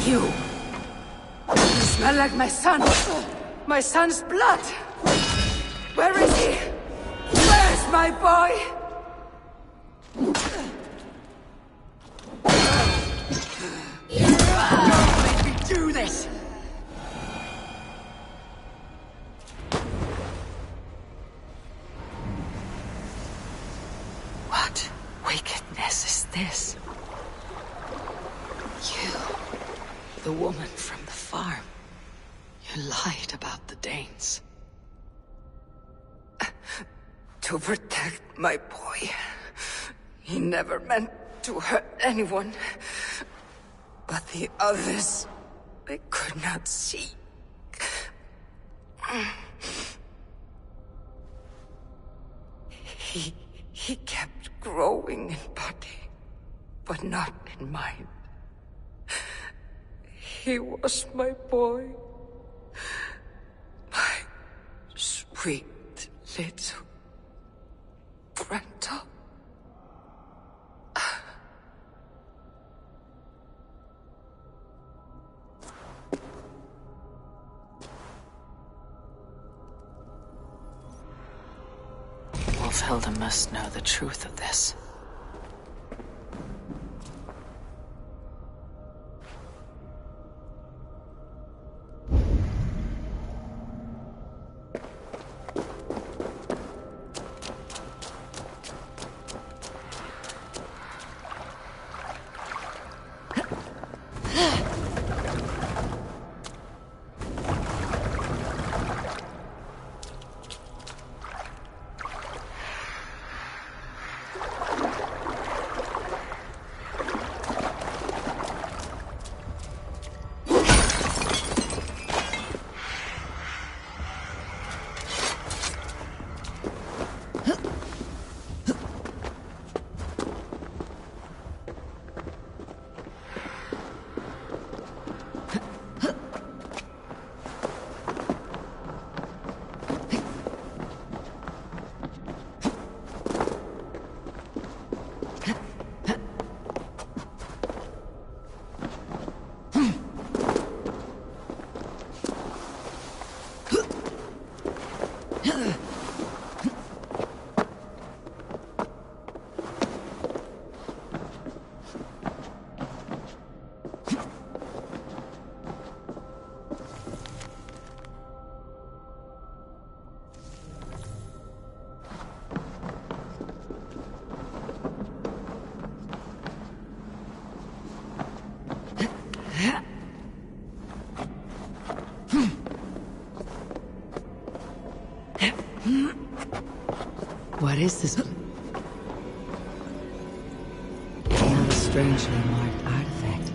You smell like my son. My son's blood. Where is he? Where's my boy? Don't make me do this! What wickedness is this? You, the woman from the farm. You lied about the Danes. To protect my boy. He never meant to hurt anyone. But the others, they could not see. He kept growing in body, but not in mind. He was my boy. My sweet little Grendel. Wolfhilda must know the truth of this. What is this? Another strangely marked artifact.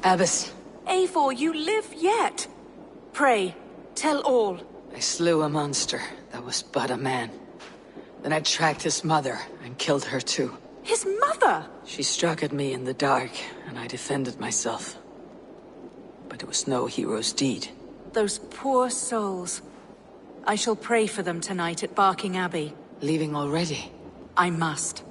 Abbess. Eivor, you live yet? Pray, tell all. I slew a monster that was but a man. Then I tracked his mother and killed her too. His mother? She struck at me in the dark, and I defended myself. But it was no hero's deed. Those poor souls. I shall pray for them tonight at Barking Abbey. Leaving already? I must.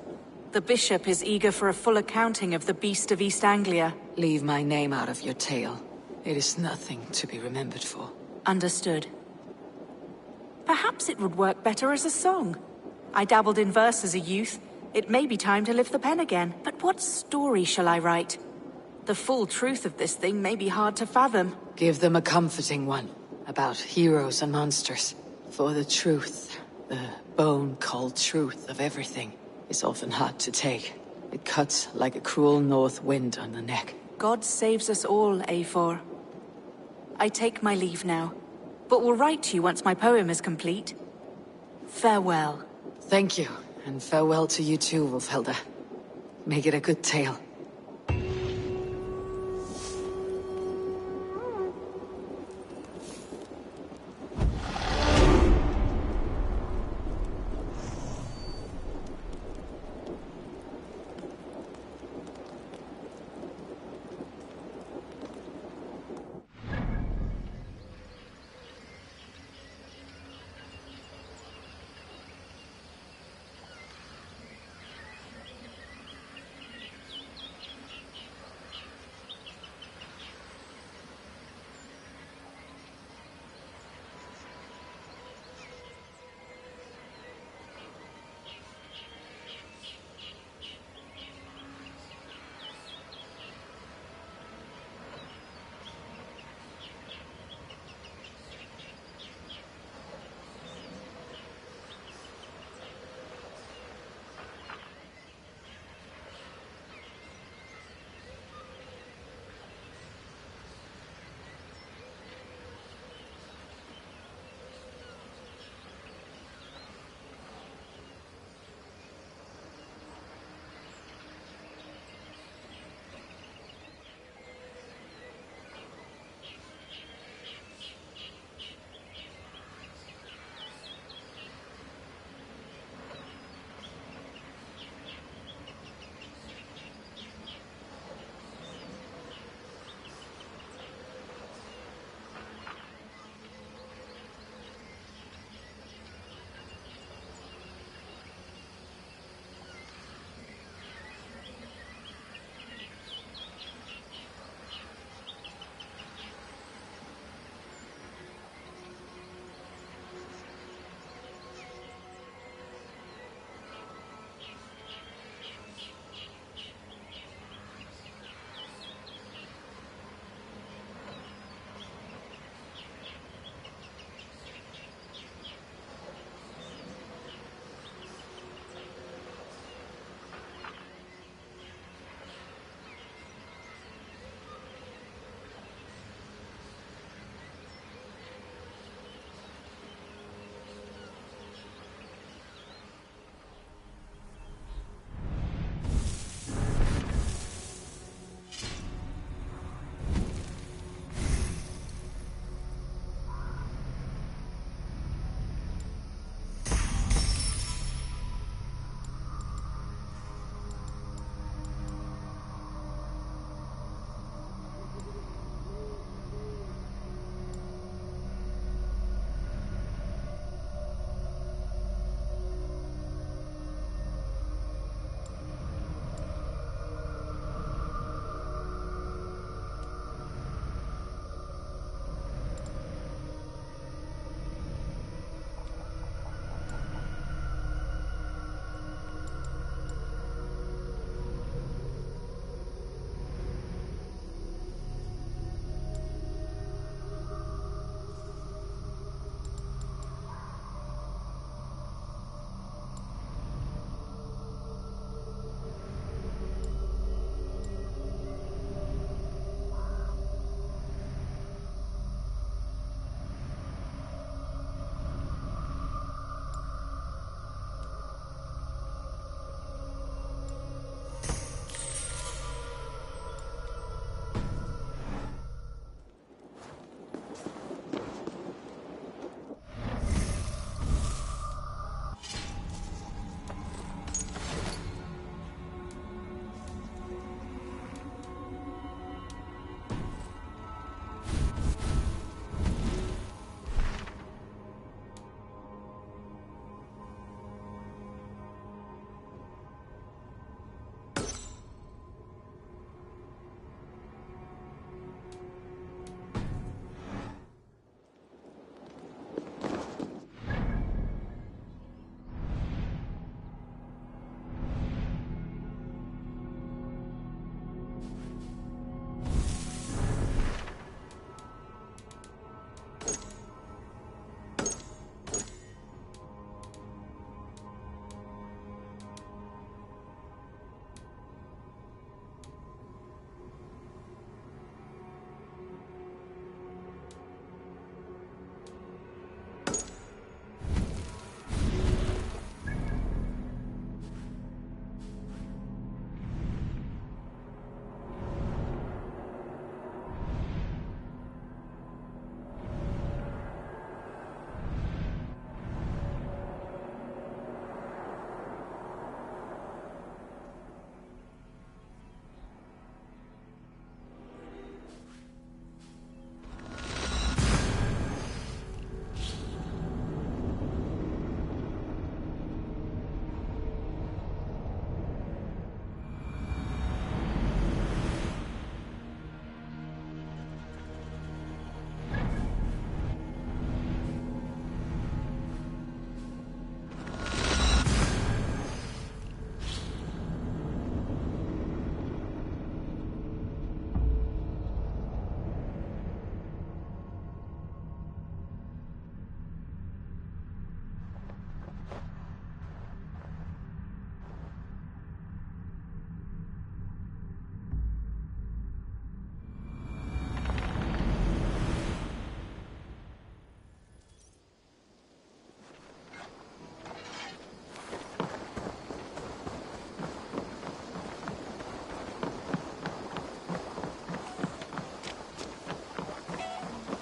The bishop is eager for a full accounting of the Beast of East Anglia. Leave my name out of your tale. It is nothing to be remembered for. Understood. Perhaps it would work better as a song. I dabbled in verse as a youth. It may be time to lift the pen again. But what story shall I write? The full truth of this thing may be hard to fathom. Give them a comforting one. About heroes and monsters. For the truth, the bone-cold truth of everything, is often hard to take. It cuts like a cruel north wind on the neck. God saves us all, Eivor. I take my leave now, but will write to you once my poem is complete. Farewell. Thank you, and farewell to you too, Wolfhelda. Make it a good tale.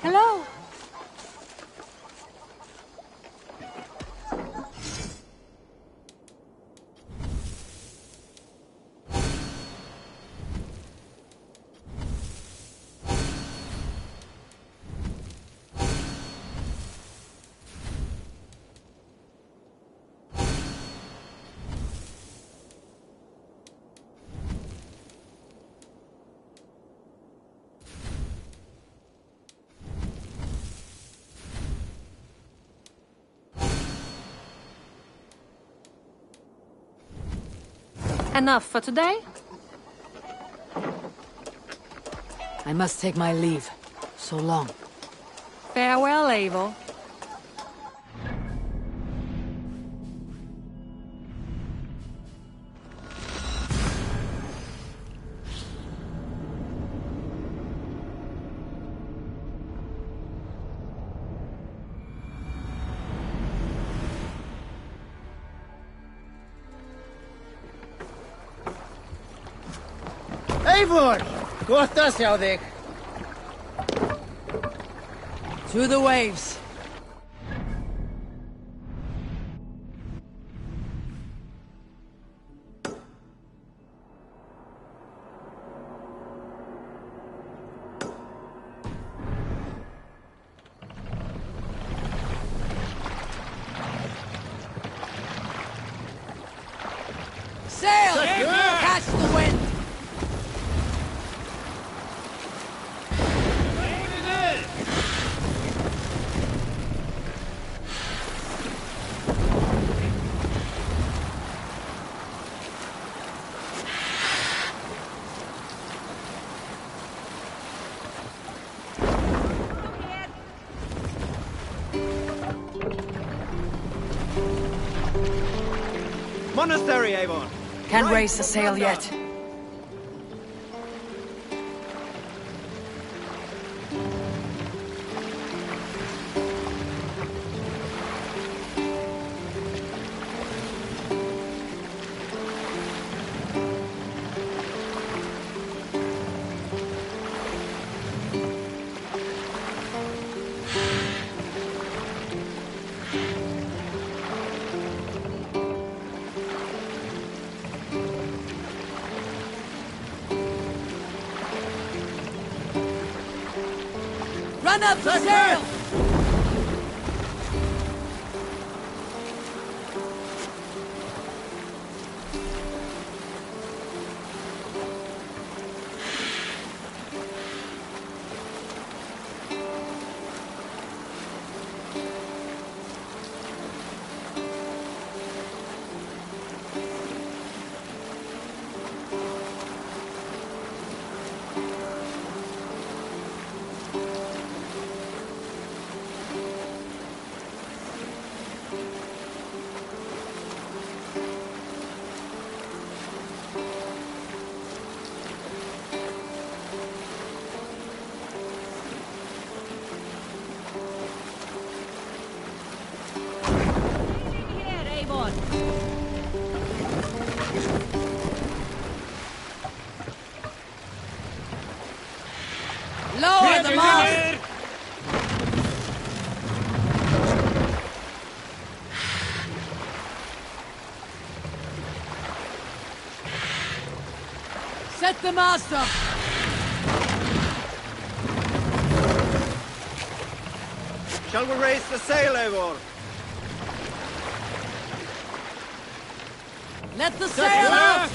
Hello. Enough for today? I must take my leave. So long. Farewell, Eivor. Eivor! Gott að sjá þig. To the waves. Sail! Catch the wind! Monastery, Avon. Can't raise the sail yet. Run up the sail! Lower the mast! Set the mast up! Shall we raise the sail, Eivor? Let the sail out!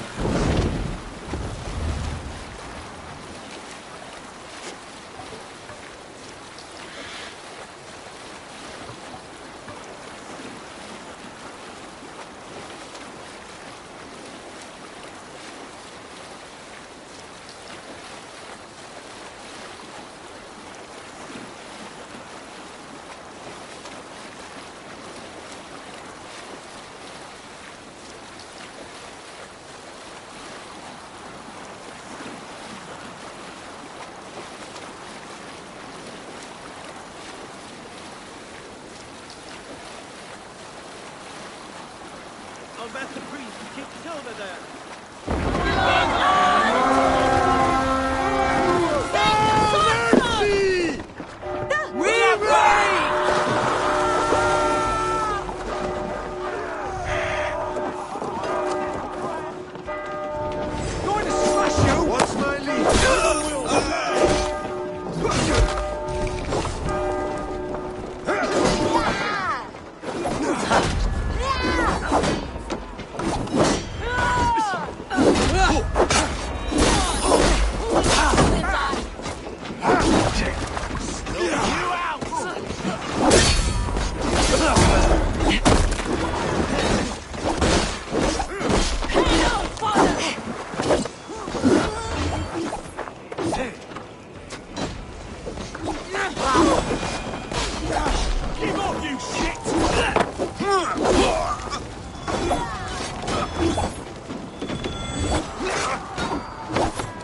I'll bet the priest keep silver there. The Give off, you shit!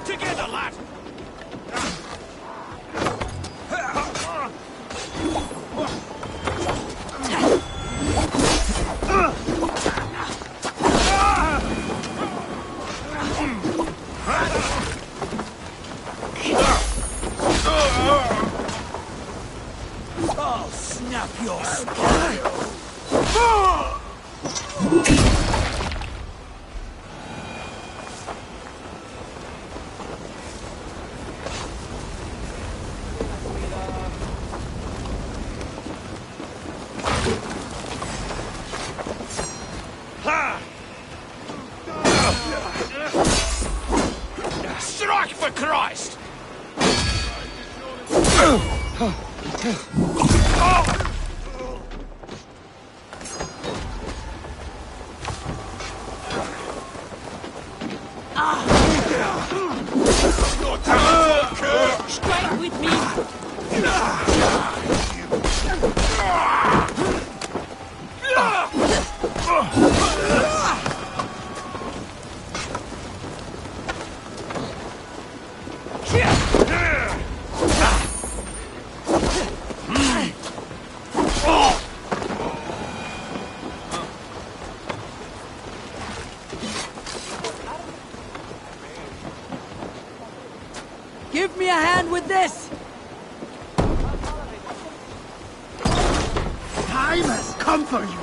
Together, lad! I'll snap your spine! Strike for Christ! Strike with me! Give me a hand with this! Time has come for you!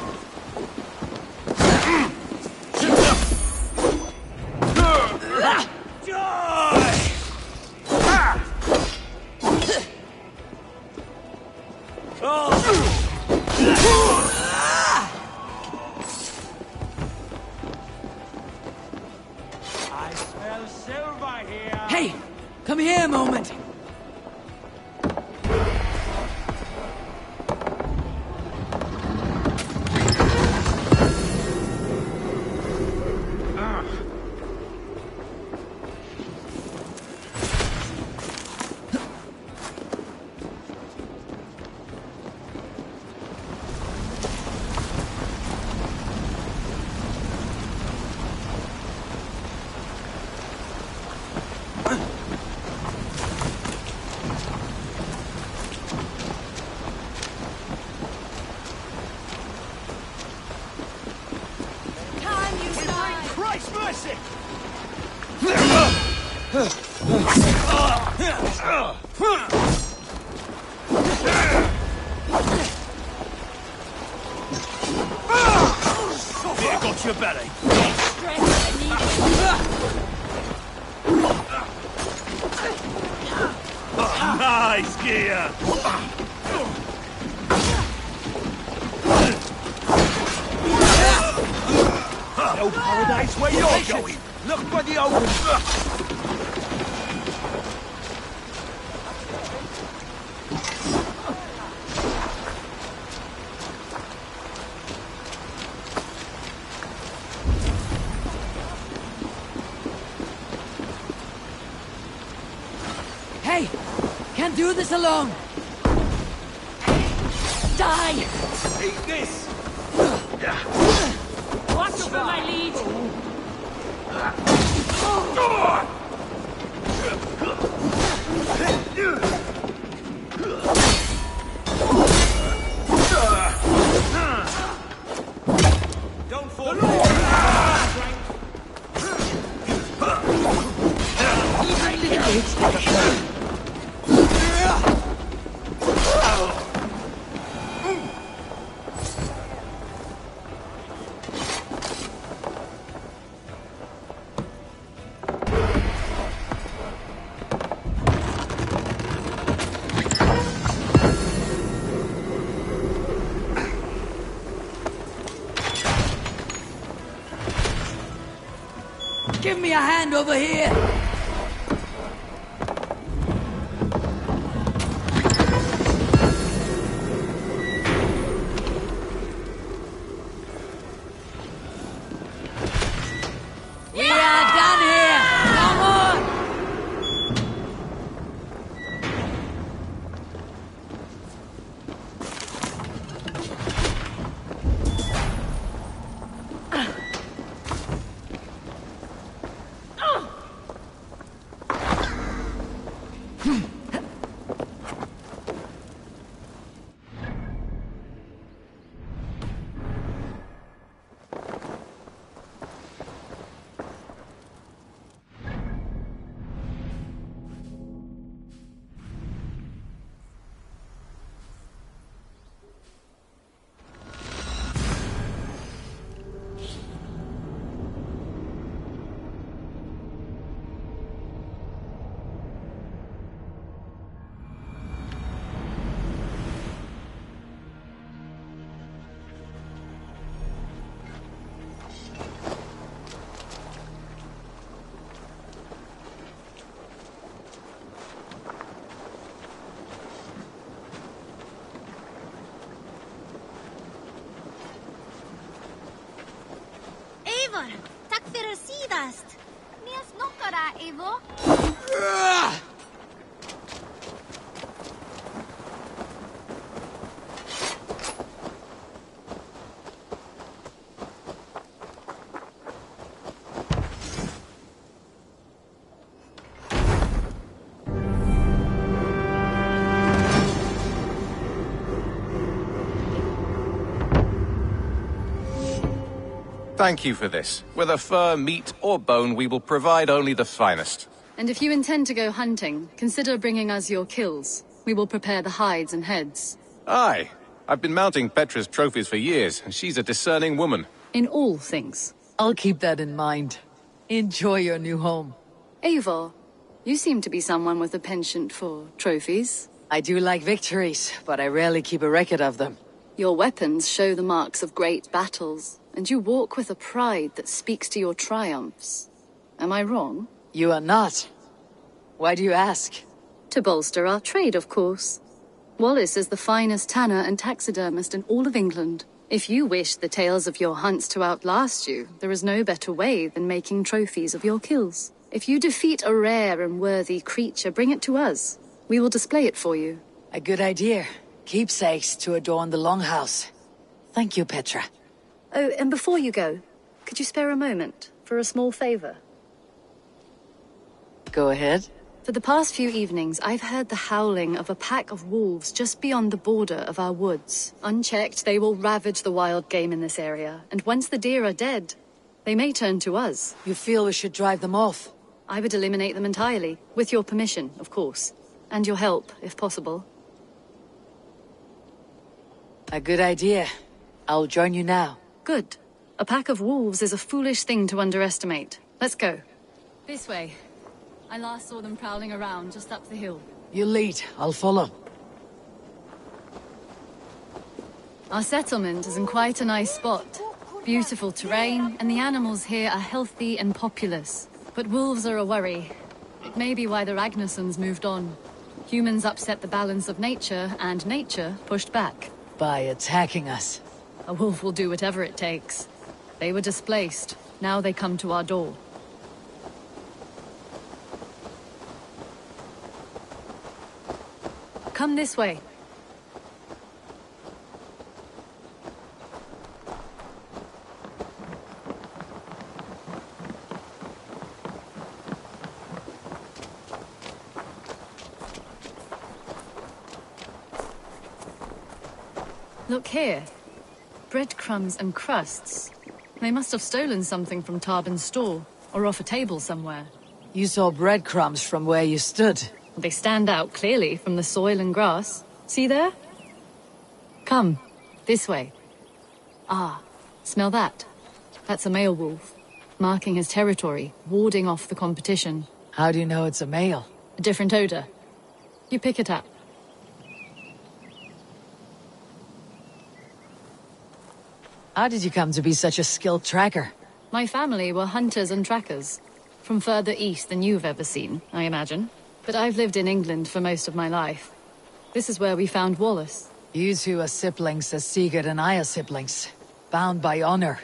I smell silver here. Hey! Come here a moment! Christ mercy! Here, got your belly. Nice gear! No paradise where you're going! Look for the open... Hey! Can't do this alone! Die! Eat this! Watch for my lead! Don't fall Give me a hand over here! We are done here! Come on! Eivor, takk fyrir síðast. Mér snokkara, Eivor. Thank you for this. Whether fur, meat, or bone, we will provide only the finest. And if you intend to go hunting, consider bringing us your kills. We will prepare the hides and heads. Aye. I've been mounting Petra's trophies for years, and she's a discerning woman. In all things. I'll keep that in mind. Enjoy your new home. Eivor, you seem to be someone with a penchant for trophies. I do like victories, but I rarely keep a record of them. Your weapons show the marks of great battles, and you walk with a pride that speaks to your triumphs. Am I wrong? You are not. Why do you ask? To bolster our trade, of course. Wallace is the finest tanner and taxidermist in all of England. If you wish the tales of your hunts to outlast you, there is no better way than making trophies of your kills. If you defeat a rare and worthy creature, bring it to us. We will display it for you. A good idea. Keepsakes to adorn the longhouse. Thank you, Petra. Oh, and before you go, could you spare a moment for a small favor? Go ahead. For the past few evenings, I've heard the howling of a pack of wolves just beyond the border of our woods. Unchecked, they will ravage the wild game in this area, and once the deer are dead, they may turn to us. You feel we should drive them off? I would eliminate them entirely, with your permission, of course. And your help, if possible. A good idea. I'll join you now. Good. A pack of wolves is a foolish thing to underestimate. Let's go. This way. I last saw them prowling around just up the hill. You lead. I'll follow. Our settlement is in quite a nice spot. Beautiful terrain, and the animals here are healthy and populous. But wolves are a worry. It may be why the Ragnarsons moved on. Humans upset the balance of nature, and nature pushed back. By attacking us. A wolf will do whatever it takes. They were displaced. Now they come to our door. Come this way. Look here. Breadcrumbs and crusts. They must have stolen something from Tarbin's store, or off a table somewhere. You saw breadcrumbs from where you stood. They stand out clearly from the soil and grass. See there? Come, this way. Ah, smell that? That's a male wolf, marking his territory, warding off the competition. How do you know it's a male? A different odor. You pick it up. How did you come to be such a skilled tracker? My family were hunters and trackers. From further east than you've ever seen, I imagine. But I've lived in England for most of my life. This is where we found Wallace. You two are siblings as Sigurd and I are siblings. Bound by honor,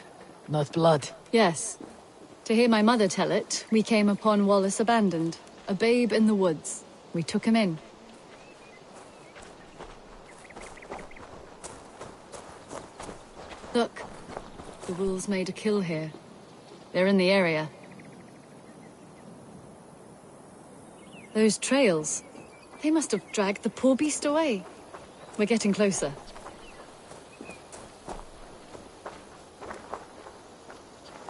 not blood. Yes. To hear my mother tell it, we came upon Wallace abandoned. A babe in the woods. We took him in. Look. The wolves made a kill here. They're in the area. Those trails. They must have dragged the poor beast away. We're getting closer.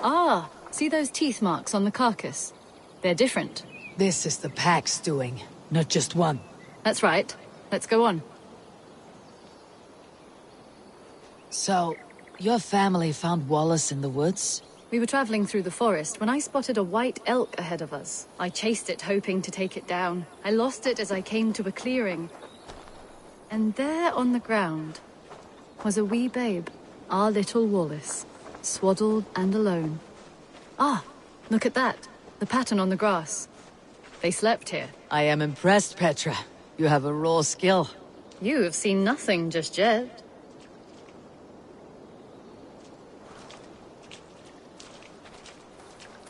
Ah, see those teeth marks on the carcass? They're different. This is the pack's doing, not just one. That's right. Let's go on. So, your family found Wallace in the woods? We were traveling through the forest when I spotted a white elk ahead of us. I chased it, hoping to take it down. I lost it as I came to a clearing. And there on the ground was a wee babe, our little Wallace, swaddled and alone. Ah, look at that. The pattern on the grass. They slept here. I am impressed, Petra. You have a raw skill. You have seen nothing just yet.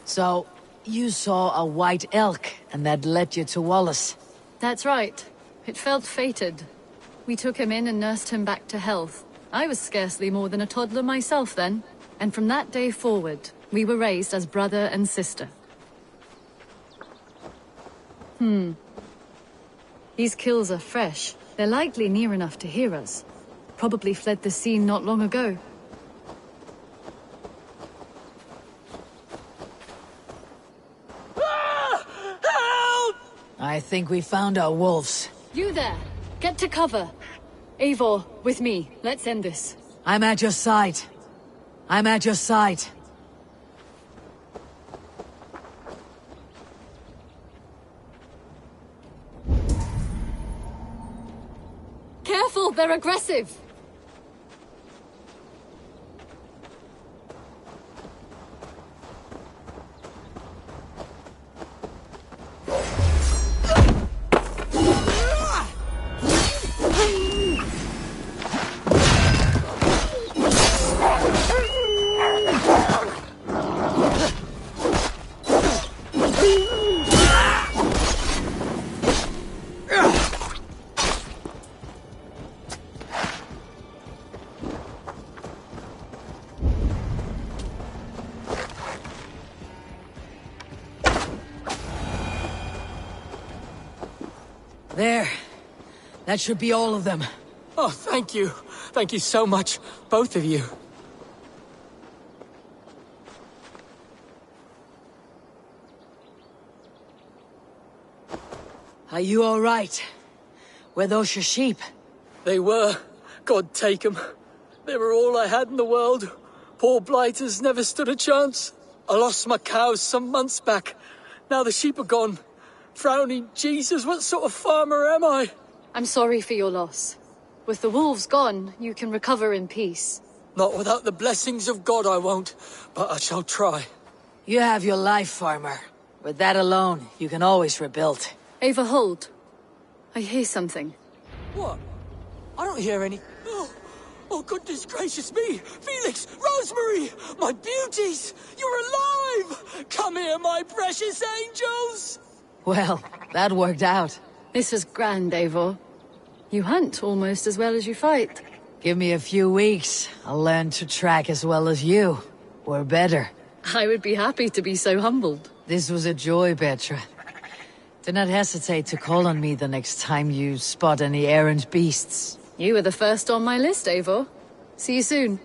So, you saw a white elk, and that led you to Wallace? That's right. It felt fated. We took him in and nursed him back to health. I was scarcely more than a toddler myself then. And from that day forward, we were raised as brother and sister. These kills are fresh. They're likely near enough to hear us. Probably fled the scene not long ago. I think we found our wolves. You there! Get to cover! Eivor, with me. Let's end this. I'm at your side. I'm at your side. Careful, they're aggressive! There. That should be all of them. Oh, thank you. Thank you so much, both of you. Are you all right? Were those your sheep? They were. God take 'em. They were all I had in the world. Poor blighters never stood a chance. I lost my cows some months back. Now the sheep are gone. Frowning Jesus, what sort of farmer am I? I'm sorry for your loss. With the wolves gone, you can recover in peace. Not without the blessings of God I won't, but I shall try. You have your life, farmer. With that alone, you can always rebuild. Ava, hold. I hear something. What? I don't hear any... Oh, goodness gracious me! Felix! Rosemary! My beauties! You're alive! Come here, my precious angels! Well, that worked out. This was grand, Eivor. You hunt almost as well as you fight. Give me a few weeks. I'll learn to track as well as you. Or better. I would be happy to be so humbled. This was a joy, Petra. Do not hesitate to call on me the next time you spot any errant beasts. You were the first on my list, Eivor. See you soon.